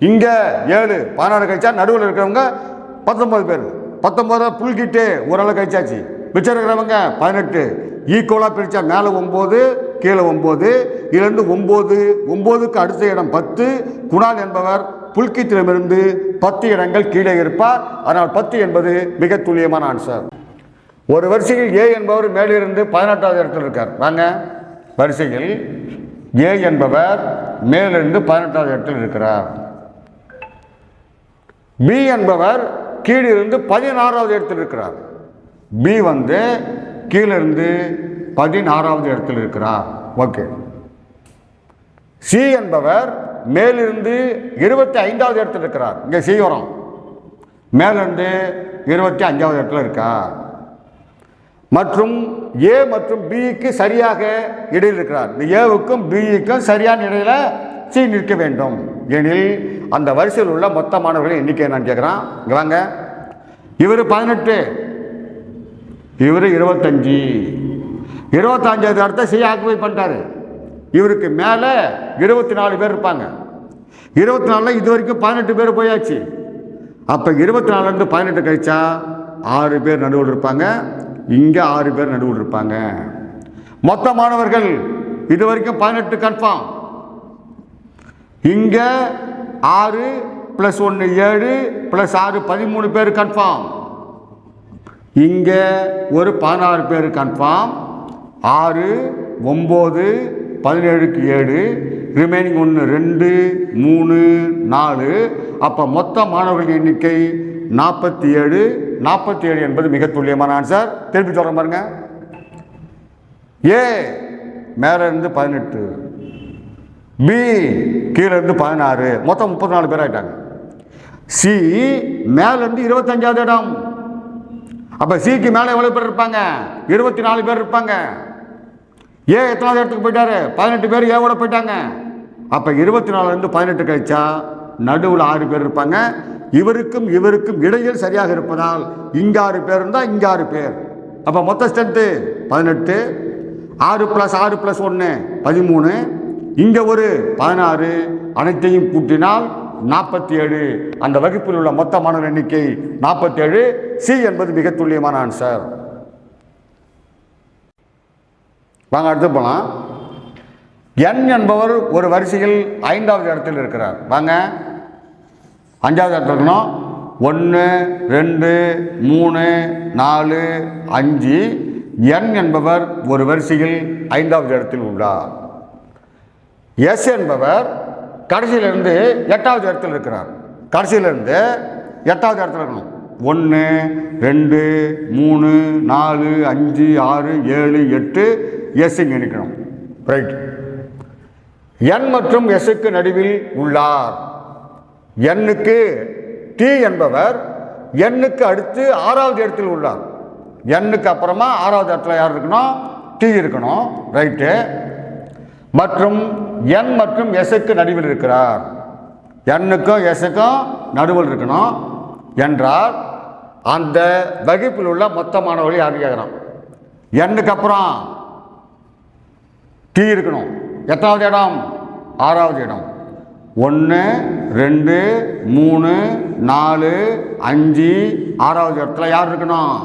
இங்கே 7, 16 கழிச்சா நடுவில் இருக்கிறவங்க 19 பேர். 19 புல்கிட்டு ஓரளவு கழிச்சாச்சு. மிச்சம் இருக்கிறவங்க 18. ஈக்குவலாக பிரித்தா மேலே 9, கீழே 9. இதுலேருந்து 9, 9க்கு அடுத்த இடம் 10. குணால் என்பவர் புல்கித்திடமிருந்து 10 இடங்கள் கீழே இருப்பார். அதனால் 10 என்பது மிக துல்லியமான ஆன்சர். ஒரு வரிசையில் ஏ என்பவர் மேலிருந்து 18வது இடத்தில் இருக்கார். வாங்க, வரிசையில் ஏ என்பவர் மேலிருந்து 18வது இடத்தில் இருக்கிறார். பி என்பவர் கீழிருந்து 16வது இடத்தில் இருக்கிறார். பி கீழிருந்து 16வது இடத்தில் இருக்கிறார். ஓகே. சி என்பவர் மேலிருந்து 25வது இடத்தில் இருக்கிறார். இங்கே சி வரும். மேலிருந்து 25வது இடத்துல இருக்கார். மற்றும் ஏ மற்றும் பிக்கு சரியாக இடையில் இருக்கிறார். இந்த ஏவுக்கும் பிக்கும் சரியான இடையில சி நிற்க வேண்டும். எனில் அந்த வரிசையில் உள்ள மொத்த மாணவர்களின் எண்ணிக்கை நான் கேட்குறான். இங்கே வாங்க. இவர் 18, இவர் 25. 25வது இடத்த சி ஆக்குபை பண்ணிட்டாரு. இவருக்கு மேலே 24 பேர் இருப்பாங்க. 24ல் இது வரைக்கும் 18 பேர் போயாச்சு. அப்போ 24லேருந்து 18 கழிச்சா 6 பேர் நடுவில் இருப்பாங்க. இங்கே 6 பேர் நடுவில் இருப்பாங்க. மொத்த மாணவர்கள் இது வரைக்கும் 18 கன்ஃபார்ம். இங்கே 6 + 1 7 + 6 13 பேர் கன்ஃபார்ம். இங்கே ஒரு 16 பேர் கன்ஃபார்ம். 6 9 17க்கு 7, ரிமைனிங் 1 2 3 4. அப்போ மொத்த மாணவர்கள் எண்ணிக்கை 47. 47 என்பது மிக துல்லியமான ஆன்சர். திருப்பி சொல்ற பாருங்க. ஏ மேல இருந்து 18, பி கீழே இருந்து 16, மொத்தம் 34 பேர் ஆயிட்டாங்க. சி மேல இருந்து 25வது இடம். அப்ப சிக்கு மேல எவ்வளவு பேர் இருப்பாங்க? 24 பேர் இருப்பாங்க. ஏ எத்தனாவது இடத்துக்கு போயிட்டாரு? 18 பேர் ஏவோட போயிட்டாங்க. அப்ப 24லேருந்து 18 கழிச்சா நடுவில் 6 பேர் இருப்பாங்க. இவருக்கும் இவருக்கும் இடையில் சரியாக இருப்பதால் இங்க 6 பேர் இருந்தால் இங்க 6 பேர். அப்போ மொத்த ஸ்ட்ரென்த்து 18, 6 + 6 + 1 13, இங்கே ஒரு 16, அனைத்தையும் கூட்டினால் 47. அந்த வகுப்பில் உள்ள மொத்த மாணவர் எண்ணிக்கை 47. சி என்பது மிக துல்லியமான ஆன்சர். வாங்க அடுத்து போகலாம். n என்பவர் ஒரு வரிசையில் 5வது இடத்தில் இருக்கிறார். வாங்க 5வது இடத்துல இருக்கணும். 1 2 3 4 5. n என்பவர் ஒரு வரிசையில் 5வது இடத்தில் உள்ளார். எஸ் என்பவர் கடைசியிலிருந்து 8வது இடத்தில் இருக்கிறார். கடைசியிலிருந்து 8வது இடத்துல இருக்கணும். 1 2 3 4 5 6 7 8 எஸ் இங்கே நிற்கணும். ரைட். என் மற்றும் எஸ்ஸுக்கு நடுவில் உள்ளார். எண்ணுக்கு டி என்பவர் எண்ணுக்கு அடுத்து 6வது இடத்தில் உள்ளார். எண்ணுக்கு அப்புறமா 6வது இடத்துல யார் இருக்கணும்? டி இருக்கணும். ரைட்டு. மற்றும் என் மற்றும் எஸ்ஸுக்கு நடுவில் இருக்கிறார். எண்ணுக்கும் எஸ்ஸுக்கும் நடுவில் இருக்கணும் என்றால் அந்த வகுப்பில் உள்ள மொத்த மாணவர்கள் யாரு கேட்குறான்? எண்ணுக்கு அப்புறம் டி இருக்கணும். எத்தனாவது இடம்? 6வது இடம். 1 2 3 4 5 6வது இடத்துல யார் இருக்கணும்?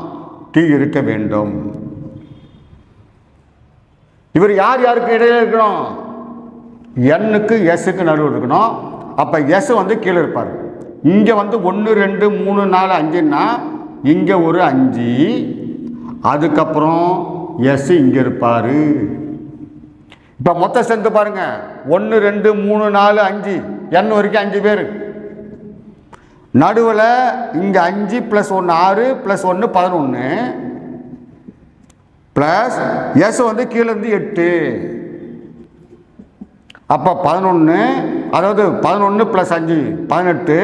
டி இருக்க வேண்டும். இவர் யார் யாருக்கு இடையில இருக்கணும்? எண்ணுக்கு எஸ்ஸுக்கு நடுவில் இருக்கணும். அப்போ எஸ் வந்து கீழே இருப்பார். இங்கே வந்து 1 2 3 4 5ன்னா இங்கே ஒரு 5, அதுக்கப்புறம் எஸ் இங்கே இருப்பார். இப்போ மொத்த ஸ்ட்ரென்த்து பாருங்க. 1 2 3 4 5 n வரைக்கும் 5 பேர். நடுவில் இங்கே 5 + 1 6 + 1 11 ப்ளஸ் எஸ் வந்து கீழேருந்து 8. அப்போ 11, அதாவது 11 + 5 18,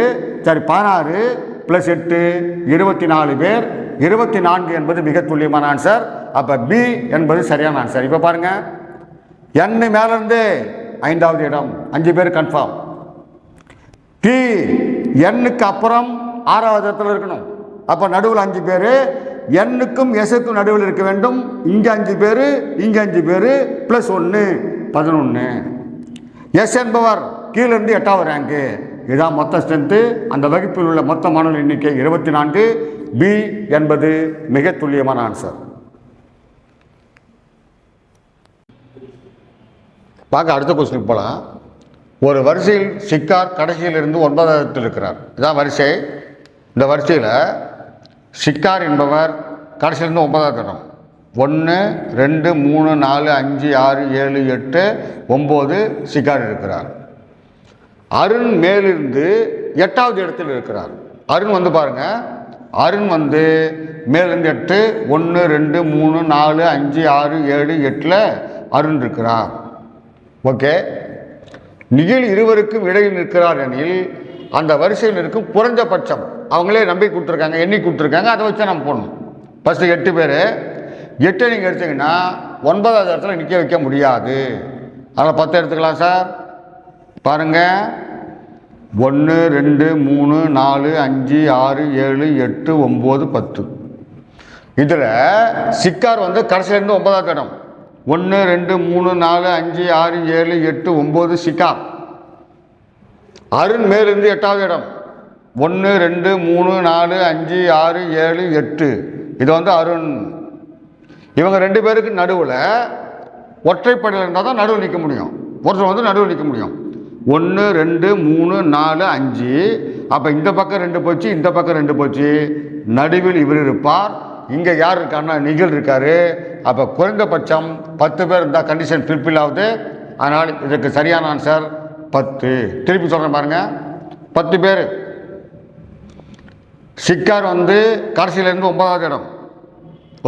சரி 16 + 8 24 பேர். 24 என்பது மிக துல்லியமான ஆன்சர். அப்போ பி என்பது சரியான ஆன்சர். இப்போ பாருங்க, n மேலேருந்து 5வது இடம் 5 பேர் கன்ஃபார்ம். டி எண்ணுக்கு அப்புறம் 6வது இடத்துல இருக்கணும். அப்போ நடுவில் 5 பேர். எண்ணுக்கும் எஸ்ஸுக்கும் நடுவில் இருக்க வேண்டும். இங்கே 5 பேர், இங்கே 5 பேர் ப்ளஸ் 1 11. எஸ் என்பவர் கீழிருந்து 8வது ரேங்கு. இதுதான் மொத்த ஸ்ட்ரென்த்து. அந்த வகுப்பில் உள்ள மொத்த மாணவர் எண்ணிக்கை 24. பி என்பது மிக துல்லியமான ஆன்சர். பார்க்க அடுத்த கொஸ்டினுக்கு போகலாம். ஒரு வரிசையில் சிக்கார் கடைசியிலிருந்து 9வது இடத்தில் இருக்கிறார். இதுதான் வரிசை. இந்த வரிசையில் சிக்கார் என்பவர் கடைசியிலிருந்து 9வது இடம். 1 2 3 4 5 6 7 8 9 சிக்கார் இருக்கிறார். அருண் மேலிருந்து 8வது இடத்தில் இருக்கிறார். அருண் வந்து பாருங்க, அருண் வந்து மேலிருந்து 8 1 2 3 4 5 6 7 8ல் அருண் இருக்கிறார். ஓகே. நிகில் இருவருக்கும் இடையில் நிற்கிறார் எனில் அந்த வரிசையில் இருக்கும் குறைஞ்சபட்சம் அவங்களே நம்பி கொடுத்துருக்காங்க, எண்ணி கொடுத்துருக்காங்க, அதை வச்சு நம்ம போடணும். ஃபஸ்ட்டு 8 பேர். 8 நீங்கள் எடுத்தீங்கன்னா 9வது இடத்துல நிற்க வைக்க முடியாது. அதில் 10 எடுத்துக்கலாம் சார். பாருங்கள், 1 2 3 4 5 6 7 8 9 10. இதில் சிக்கார் வந்து கடைசியிலேருந்து 9வது இடம். 1 2 3 4 5 6 7 8 9 சிக்கார். அருண் மேலிருந்து 8வது இடம். 1 2 3 4 5 6 7 8. இது வந்து அருண். இவங்க 2 பேருக்கு நடுவில் ஒற்றைப்படையில் இருந்தால் தான் நடுவில் நிற்க முடியும். ஒருத்தர் வந்து நடுவில் நிற்க முடியும். 1 2 3 4 5. அப்போ இந்த பக்கம் 2 போச்சு, இந்த பக்கம் 2 போச்சு. நடுவில் இவர் இருப்பார். இங்கே யார் இருக்காருன்னா நிகில் இருக்கார். அப்போ குறைந்தபட்சம் 10 பேர் இருந்தால் கண்டிஷன் ஃபில்ஃபில் ஆகுது. அதனால் இதுக்கு சரியான ஆன்சர் 10. திருப்பி சொல்கிறேன் பாருங்கள், 10 பேர். சிக்கார் வந்து கடைசியிலேருந்து 9வது இடம்.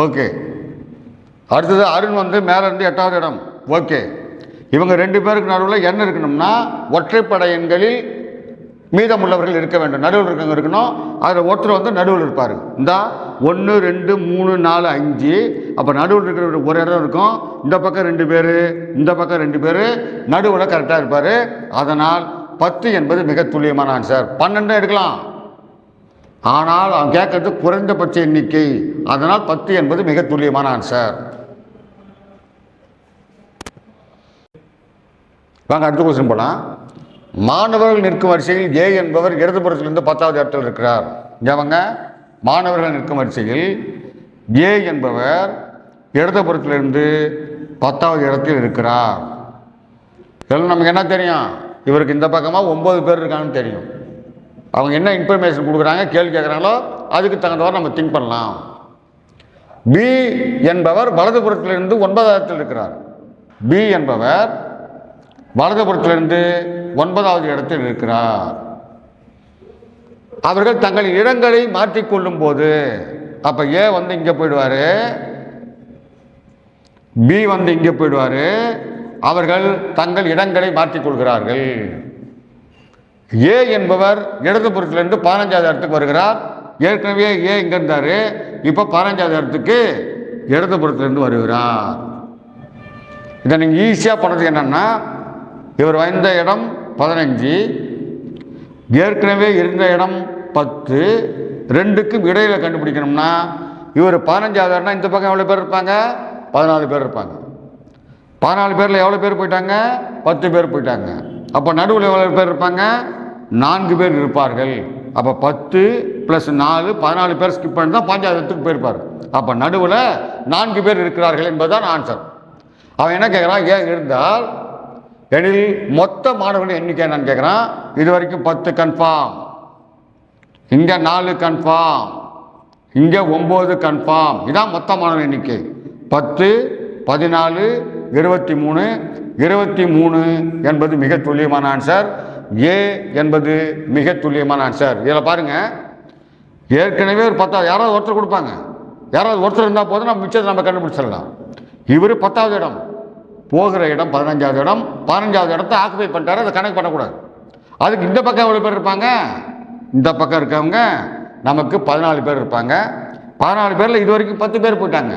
ஓகே. அடுத்தது அருண் வந்து மேலேருந்து 8வது இடம். ஓகே. இவங்க 2 பேருக்கு நடுவில் என்ன இருக்கணும்னா ஒற்றைப்படை எண்களில் மீதமுள்ளவர்கள் இருக்க வேண்டும். நடுவில் இருக்கவங்க இருக்கணும். அதில் ஒருத்தர் வந்து நடுவில் இருப்பார். இந்த 1 2 3 4 5. அப்போ நடுவில் இருக்கிற ஒரு இடம் இருக்கும். இந்த பக்கம் 2 பேர், இந்த பக்கம் 2 பேர், நடுவில் கரெக்டாக இருப்பார். அதனால் 10 என்பது மிக துல்லியமான ஆன்சர். 12 எடுக்கலாம். ஆனால் அவன் கேட்கறது குறைந்தபட்ச எண்ணிக்கை, அதனால் 10 என்பது மிக துல்லியமான ஆன்சர். வாங்க அடுத்த கொஸ்டின் போலாம். மாணவர்கள் நிற்கும் வரிசையில் ஏ என்பவர் இடதுபுறத்திலிருந்து 10வது இடத்தில் இருக்கிறார். அவங்க மாணவர்கள் நிற்கும் வரிசையில் ஏ என்பவர் இடதுபுறத்திலிருந்து 10வது இடத்தில் இருக்கிறார். இதெல்லாம் நமக்கு என்ன தெரியும்? இவருக்கு இந்த பக்கமாக 9 பேர் இருக்காங்கன்னு தெரியும். அவங்க என்ன இன்ஃபர்மேஷன் கொடுக்குறாங்க, கேள்வி கேட்குறாங்களோ அதுக்கு தகுந்தவாறு நம்ம திங்க் பண்ணலாம். பி என்பவர் வலதுபுறத்திலிருந்து 9வது இடத்தில் இருக்கிறார். பி என்பவர் வலதுபுறத்திலிருந்து 9வது இடத்தில் இருக்கிறார். அவர்கள் தங்கள் இடங்களை மாற்றிக்கொள்ளும் போது, அப்ப ஏ வந்து இங்க போயிடுவாரு, பி வந்து இங்க போயிடுவாரு. அவர்கள் தங்கள் இடங்களை மாற்றிக்கொள்கிறார்கள். ஏ என்பவர் இடதுபுறத்திலிருந்து 15வது இடத்துக்கு வருகிறார். ஏற்கனவே ஏ இங்க இருந்தாரு, இப்ப 15வது இடத்துக்கு இடதுபுறத்திலிருந்து வருகிறார். இதை நீங்க ஈஸியா பண்றது என்னன்னா, இவர் வந்த இடம் 15, ஏற்கனவே இருந்த இடம் 10, ரெண்டுக்கும் இடையில கண்டுபிடிக்கணும்னா இவர் 15வது இடம்னா இந்த பக்கம் எவ்வளவு பேர் இருப்பாங்க? 14 பேர் இருப்பாங்க. 14 பேர்ல எவ்வளவு பேர் போயிட்டாங்க? 10 பேர் போயிட்டாங்க. அப்ப நடுவில் எவ்வளவு பேர் இருப்பாங்க? 4 பேர் இருப்பார்கள். அப்ப 10 + 4 14 பேர் ஸ்கிப் பண்ணி தான் 15வது இடத்துக்கு போயிருப்பார். அப்ப நடுவில் 4 பேர் இருக்கிறார்கள் என்பதுதான் ஆன்சர். அவன் என்ன கேட்கிறான்? ஏன் இருந்தால் எனில் மொத்த மாணவர்கள் எண்ணிக்கை என்னன்னு கேட்கிறான். இது வரைக்கும் 10 கன்ஃபார்ம், இங்க 4 கன்ஃபார்ம், இங்க 9 கன்ஃபார்ம். இதான் மொத்த மாணவர் எண்ணிக்கை. 10, 14, 23, 23 என்பது மிக துல்லியமான ஆன்சர். ஏ என்பது மிக துல்லியமான ஆன்சர். இதில் பாருங்க, ஏற்கனவே ஒரு 10, யாராவது ஒருத்தர் கொடுப்பாங்க, யாராவது ஒருத்தர் இருந்தால் போதும் நம்ம மிச்சத்தை நம்ம கண்டுபிடிச்சிடலாம். இவர் 10வது இடம், போகிற இடம் 15வது இடம், 15வது இடத்தை ஆக்குபை பண்ணிட்டாரு, அதை கணக்கு பண்ணக்கூடாது. அதுக்கு இந்த பக்கம் எவ்வளோ பேர் இருப்பாங்க? இந்த பக்கம் இருக்கவங்க நமக்கு 14 பேர் இருப்பாங்க. 14 பேரில் இது வரைக்கும் 10 பேர் போயிட்டாங்க.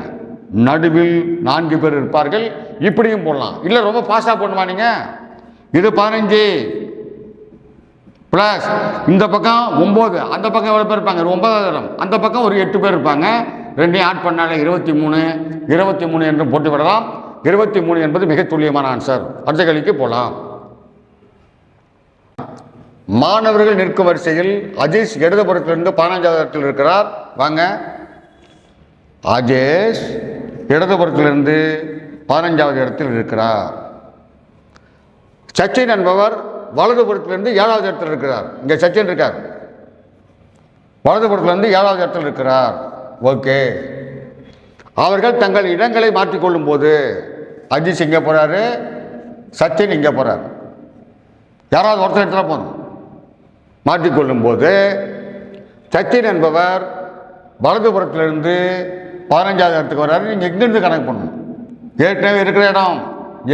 நடுவில் 4 பேர் இருப்பார்கள். இப்படியும் போடலாம். இல்லை ரொம்ப ஃபாஸ்ட்டாக போடணுமா நீங்க? இது 15 பிளஸ் இந்த பக்கம் 9, அந்த பக்கம் எவ்வளோ பேர் இருப்பாங்க? 9வது இடம், அந்த பக்கம் ஒரு 8 பேர் இருப்பாங்க. ரெண்டையும் ஆட் பண்ணாலே 23. 23 என்று போட்டு விடலாம். 23 என்பது மிக துல்லியமான ஆன்சர். அடுத்த கேள்விக்கு போகலாம். மாணவர்கள் நிற்கும் வரிசையில் அஜீஷ் இடதுபுறத்திலிருந்து 15வது இடத்தில் இருக்கிறார். வாங்க, அஜேஷ் இடதுபுறத்திலிருந்து 15வது இடத்தில் இருக்கிறார். சச்சின் என்பவர் வலதுபுறத்திலிருந்து 7வது இடத்தில் இருக்கிறார். இங்க சச்சின் இருக்கார், வலதுபுறத்திலிருந்து 7வது இடத்தில் இருக்கிறார். ஓகே, அவர்கள் தங்கள் இடங்களை மாற்றிக்கொள்ளும் போது அஜீஷ் இங்கே போறாரு, சச்சின் இங்கே போறாரு. யாராவது ஒருத்தர் இடத்துல போகணும். மாற்றிக்கொள்ளும் போது சச்சின் என்பவர் வலதுபுறத்திலிருந்து 15வது இடத்துக்கு வர்றாரு. நீங்கள் எங்கிருந்து கணக்கு பண்ணணும்? ஏற்கனவே இருக்கிற இடம்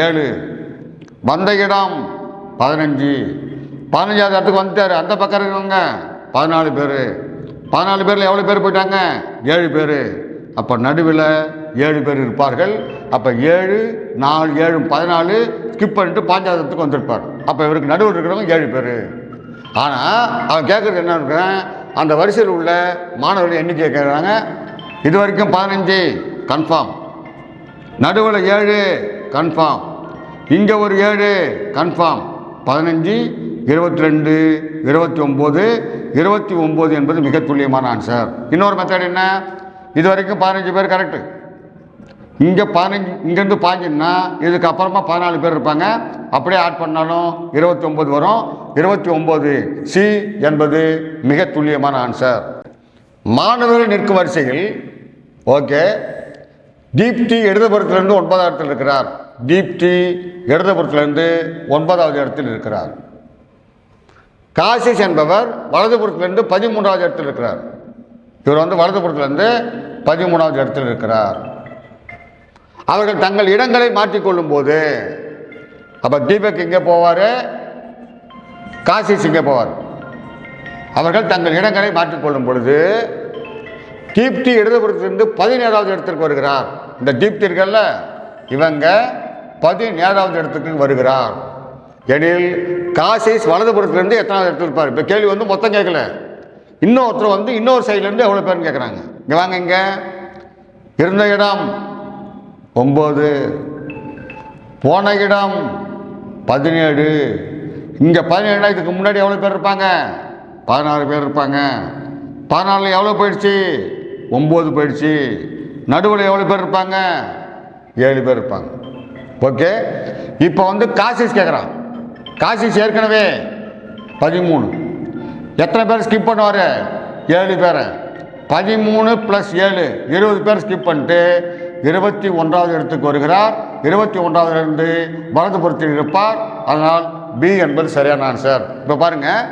7, வந்த இடம் 15, 15வது இடத்துக்கு வந்துட்டாரு. அந்த பக்கம் இருக்கிறவங்க 14 பேர். 14 பேரில் எவ்வளோ பேர் போயிட்டாங்க? 7 பேர். அப்போ நடுவில் 7 பேர் இருப்பார்கள். அப்போ 7, 4, 7, 14 ஸ்கிப் பண்ணிட்டு 15வது இடத்துக்கு வந்திருப்பார். அப்போ இவருக்கு நடுவில் இருக்கிறவங்க 7 பேர். ஆனால் அவன் கேட்குறது என்ன இருக்கிறேன், அந்த வரிசையில் உள்ள மாணவர்கள் எண்ணிக்கையை கேட்குறாங்க. இது வரைக்கும் 15 கன்ஃபார்ம், நடுவில் 7 கன்ஃபார்ம், இங்கே ஒரு 7 கன்ஃபார்ம், 15, 22, 29, 29 என்பது மிக துல்லியமான ஆன்சர். இன்னொரு மெத்தட் என்ன? இது வரைக்கும் 15 பேர் கரெக்டு. இங்கே 15, இங்கேருந்து 15ன்னா இதுக்கு அப்புறமா 14 பேர் இருப்பாங்க. அப்படியே ஆட் பண்ணாலும் 29 வரும். 29 சி என்பது மிக துல்லியமான ஆன்சர். மாணவர்கள் நிற்கும் வரிசையில் ஓகே, தீப்தி இடதுபுறத்திலிருந்து 9வது இடத்தில் இருக்கிறார். தீப்தி இடதுபுறத்திலிருந்து 9வது இடத்தில் இருக்கிறார். காசிஷ் என்பவர் வலதுபுறத்திலிருந்து 13வது இடத்தில் இருக்கிறார். இவர் வந்து வலதுபுறத்திலிருந்து 13வது இடத்தில் இருக்கிறார். அவர்கள் தங்கள் இடங்களை மாற்றிக்கொள்ளும் போது, அப்ப தீபக் இங்கே போவார், காசிஷ் இங்கே போவார். அவர்கள் தங்கள் இடங்களை மாற்றிக்கொள்ளும் பொழுது தீப்தி இடதுபுறத்திலிருந்து 17வது இடத்திற்கு வருகிறார். இந்த தீப்தி இருக்கல்ல, இவங்க 17வது இடத்துக்கு வருகிறார். எனில் காசிஷ் வலதுபுறத்திலிருந்து எத்தனாவது இடத்துல இருப்பார்? இப்போ கேள்வி வந்து மொத்தம் கேட்கல, இன்னொருத்தர் வந்து இன்னொரு சைட்லேருந்து எவ்வளோ பேர்னு கேட்குறாங்க. இங்கே வாங்க, இங்கே இருந்த இடம் 9, போன இடம் 17, இங்கே 17. இதுக்கு முன்னாடி எவ்வளோ பேர் இருப்பாங்க? 16 பேர் இருப்பாங்க. 14 எவ்வளோ போயிடுச்சு? 9 போயிடுச்சு. நடுவில் எவ்வளோ பேர் இருப்பாங்க? 7 பேர் இருப்பாங்க. ஓகே, இப்போ வந்து காசிஸ் கேட்குறான். காசிஸ் ஏற்கனவே 13. எத்தனை பேர் ஸ்கிப் பண்ணுவார்? 7 பேர். 13 + 7 20 பேர் ஸ்கிப் பண்ணிட்டு 21வது இடத்துக்கு வருகிறார். 21வது இருந்து வலதுபுறத்தில் இருப்பார். அதனால் பி என்பது சரியான ஆன்சர். இப்போ பாருங்கள்,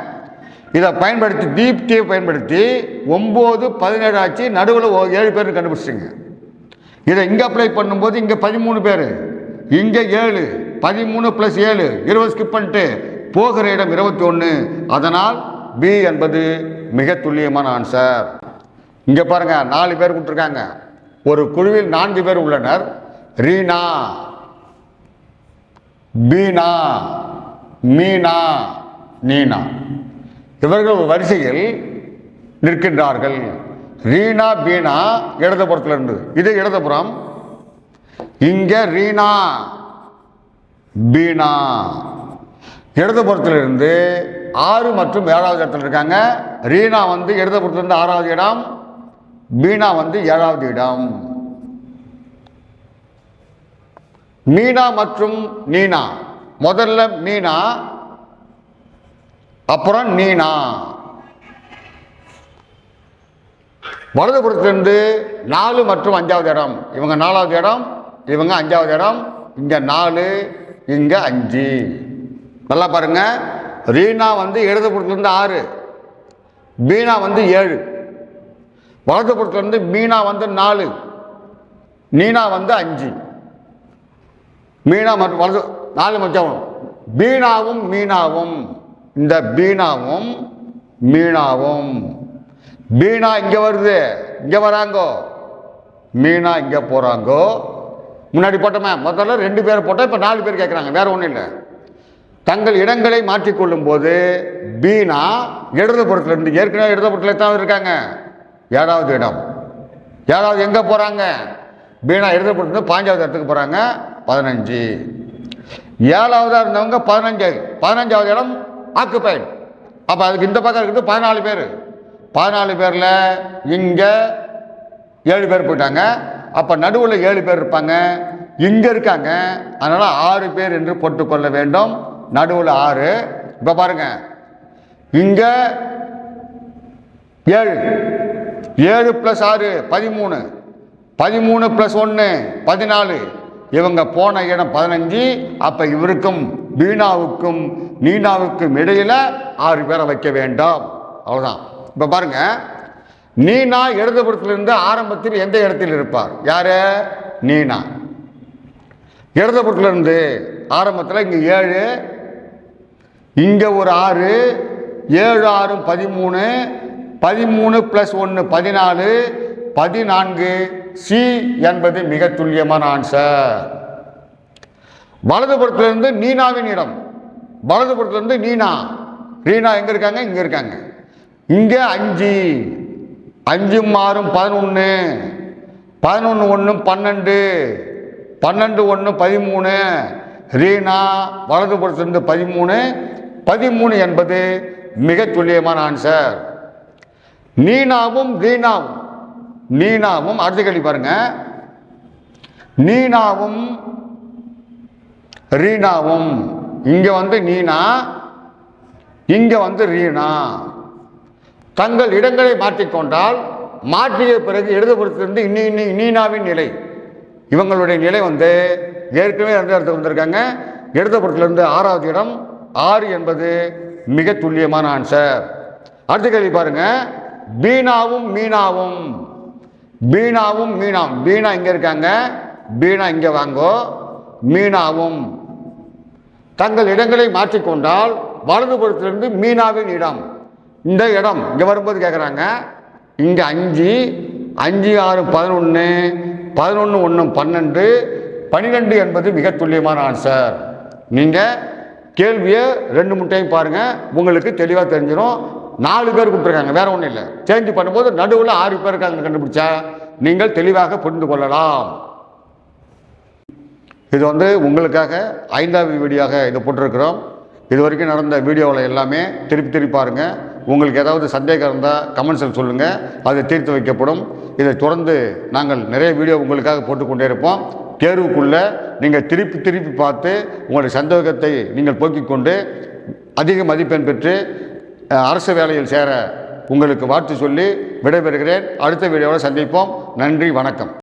இதை பயன்படுத்தி தீப்தியை பயன்படுத்தி 9, 17 ஆச்சு. நடுவில் 7 பேர் கண்டுபிடிச்சிங்க. இதை இங்கே அப்ளை பண்ணும்போது இங்கே 13 பேர், இங்கே 7. 13 + 7 20 ஸ்கிப் பண்ணிட்டு போகிற இடம் 21. அதனால் பி என்பது மிக துல்லியமான ஆன்சர். இங்கே பாருங்க, 4 பேர் கொடுத்துருக்காங்க. ஒரு குழுவில் 4 பேர் உள்ளனர். ரீனா, பீனா, மீனா, நீனா. இவர்கள் வரிசையில் நிற்கின்றார்கள். ரீனா, பீனா இடதுபுறத்தில் இருந்து, இது இடதுபுறம். இங்க ரீனா, பீனா. இடதுபுறத்தில் இருந்து 6 மற்றும் 7வது இடத்துல இருக்காங்க. ரீனா வந்து இடதுபுறத்திலிருந்து 6வது இடம், பீனா வந்து 7வது இடம். மீனா மற்றும் நீனா, முதல்ல மீனா, அப்புறம் நீனா. வலதுபுறத்திலிருந்து 4 மற்றும் 5வது இடம். இவங்க 4வது இடம், இவங்க 5வது இடம். இங்க 4, இங்க 5. நல்லா பாருங்க, ரீனா வந்து இடதுபுறத்திலிருந்து 6, பீனா வந்து 7. வலதுபுறத்திலிருந்து மீனா வந்து 4, நீனா வந்து 5. மீனா மற்றும் வலது 4 மச்சம். பீனாவும் மீனாவும், இந்த பீனாவும் மீனாவும். பீனா இங்கே வருது, இங்கே வராங்கோ. மீனா இங்கே போகிறாங்கோ. முன்னாடி போட்டோமே, முதல்ல 2 பேர் போட்டோம், இப்போ 4 பேர் கேட்குறாங்க. வேற ஒன்றும் இல்லை. தங்கள் இடங்களை மாற்றிக்கொள்ளும் போது பீனா இடதுபுறத்திலிருந்து, ஏற்கனவே இடதுபுறத்தில் தான் இருக்காங்க, 7வது இடம். 7வது எங்கே போகிறாங்க? பீனா இடதுபுறத்துலேருந்து 5வது இடத்துக்கு போகிறாங்க, 15. 7வதாக இருந்தவங்க 15வது இடம் ஆக்குபைடு. அப்போ அதுக்கு இந்த பக்கம் இருக்குது 14 பேர். 14 பேரில் இங்கே 7 பேர் போயிட்டாங்க. அப்போ நடுவில் 7 பேர் இருப்பாங்க, இங்கே இருக்காங்க. அதனால் 6 பேர் என்று போட்டுக்கொள்ள வேண்டும். நடுவில் 6. இப்போ பாருங்க, இங்கே 7, 7 + 6 13, 13 + 1 14. இவங்க போன இடம் 15. அப்போ இவருக்கும் பீனாவுக்கும் நீனாவுக்கும் இடையில 6 பேரை வைக்க வேண்டும். அவ்வளோதான். இப்போ பாருங்க, நீனா இடதுபுறத்திலிருந்து ஆரம்பத்தில் எந்த இடத்தில் இருப்பார்? யாரு? நீனா. இடதுபுறத்திலிருந்து ஆரம்பத்தில் இங்கே 7, இங்கே ஒரு 6, 7 6 13, 13 + 1 14, 14. சி என்பது மிக துல்லியமான ஆன்சர். வலதுபுறத்திலிருந்து நீனாவின் இடம், வலதுபுறத்திலிருந்து நீனா, ரீனா எங்க இருக்காங்க? இங்க இருக்காங்க. இங்கே 5, 5 6 11, 11 1 12, 12 1 13. ரீனா வலதுபுறத்திலிருந்து 13, 13 என்பது மிக துல்லியமான ஆன்சர். நீனாவும் ரீனாவும், நீனாவும் அடுத்த கேள்வி பாருங்க, நீனாவும் ரீனாவும். இங்க வந்து நீனா, இங்க வந்து ரீனா. தங்கள் இடங்களை மாற்றிக்கொண்டால், மாற்றிய பிறகு இடதுபுறத்திலிருந்து நீனாவின் நிலை, இவங்களுடைய நிலை வந்து ஏற்கனவே எந்த இடத்துக்கு வந்திருக்காங்க? இடதுபுறத்திலிருந்து 6வது இடம். 6 என்பது மிக துல்லியமான ஆன்சர். அடுத்த கேள்வி பாருங்க, பீனாவும் மீனாவும், பீனாவும் மீனாவும். பீனா இங்க இருக்காங்க, பீனா இங்க வாங்கோ. மீனாவும் தங்கள் இடங்களை மாற்றிக்கொண்டால் வலதுபுறத்திலிருந்து மீனாவின் இடம், இந்த இடம் இங்க வரும்போது கேட்குறாங்க. இங்க 5, 5 6 11, 11 1 12, 12 என்பது மிக துல்லியமான ஆன்சர். நீங்க கேள்வியை 2 முட்டையும் பாருங்க, உங்களுக்கு தெளிவாக தெரிஞ்சிடும். 4 பேர் கொடுத்துருக்காங்க, வேற ஒன்றும் இல்லை. சேஞ்ச் பண்ணும்போது நடுவில் 6 பேர் இருக்காங்க கண்டுபிடிச்சா நீங்கள் தெளிவாக புரிந்து கொள்ளலாம். இது உங்களுக்காக 5வது வீடியோவாக இதை போட்டிருக்கிறோம். இது வரைக்கும் நடந்த வீடியோவில் எல்லாமே திருப்பி பாருங்கள். உங்களுக்கு ஏதாவது சந்தேகம் இருந்தால் கமெண்ட்ஸில் சொல்லுங்கள், அது தீர்த்து வைக்கப்படும். இதை தொடர்ந்து நாங்கள் நிறைய வீடியோ உங்களுக்காக போட்டுக்கொண்டே இருப்போம். தேர்வுக்குள்ளே நீங்கள் திருப்பி பார்த்து உங்களுடைய சந்தேகத்தை நீங்கள் போக்கிக் கொண்டு அதிக மதிப்பெண் பெற்று அரசு வேலையில் சேர உங்களுக்கு வாழ்த்து சொல்லி விடைபெறுகிறேன். அடுத்த வீடியோவில் சந்திப்போம். நன்றி, வணக்கம்.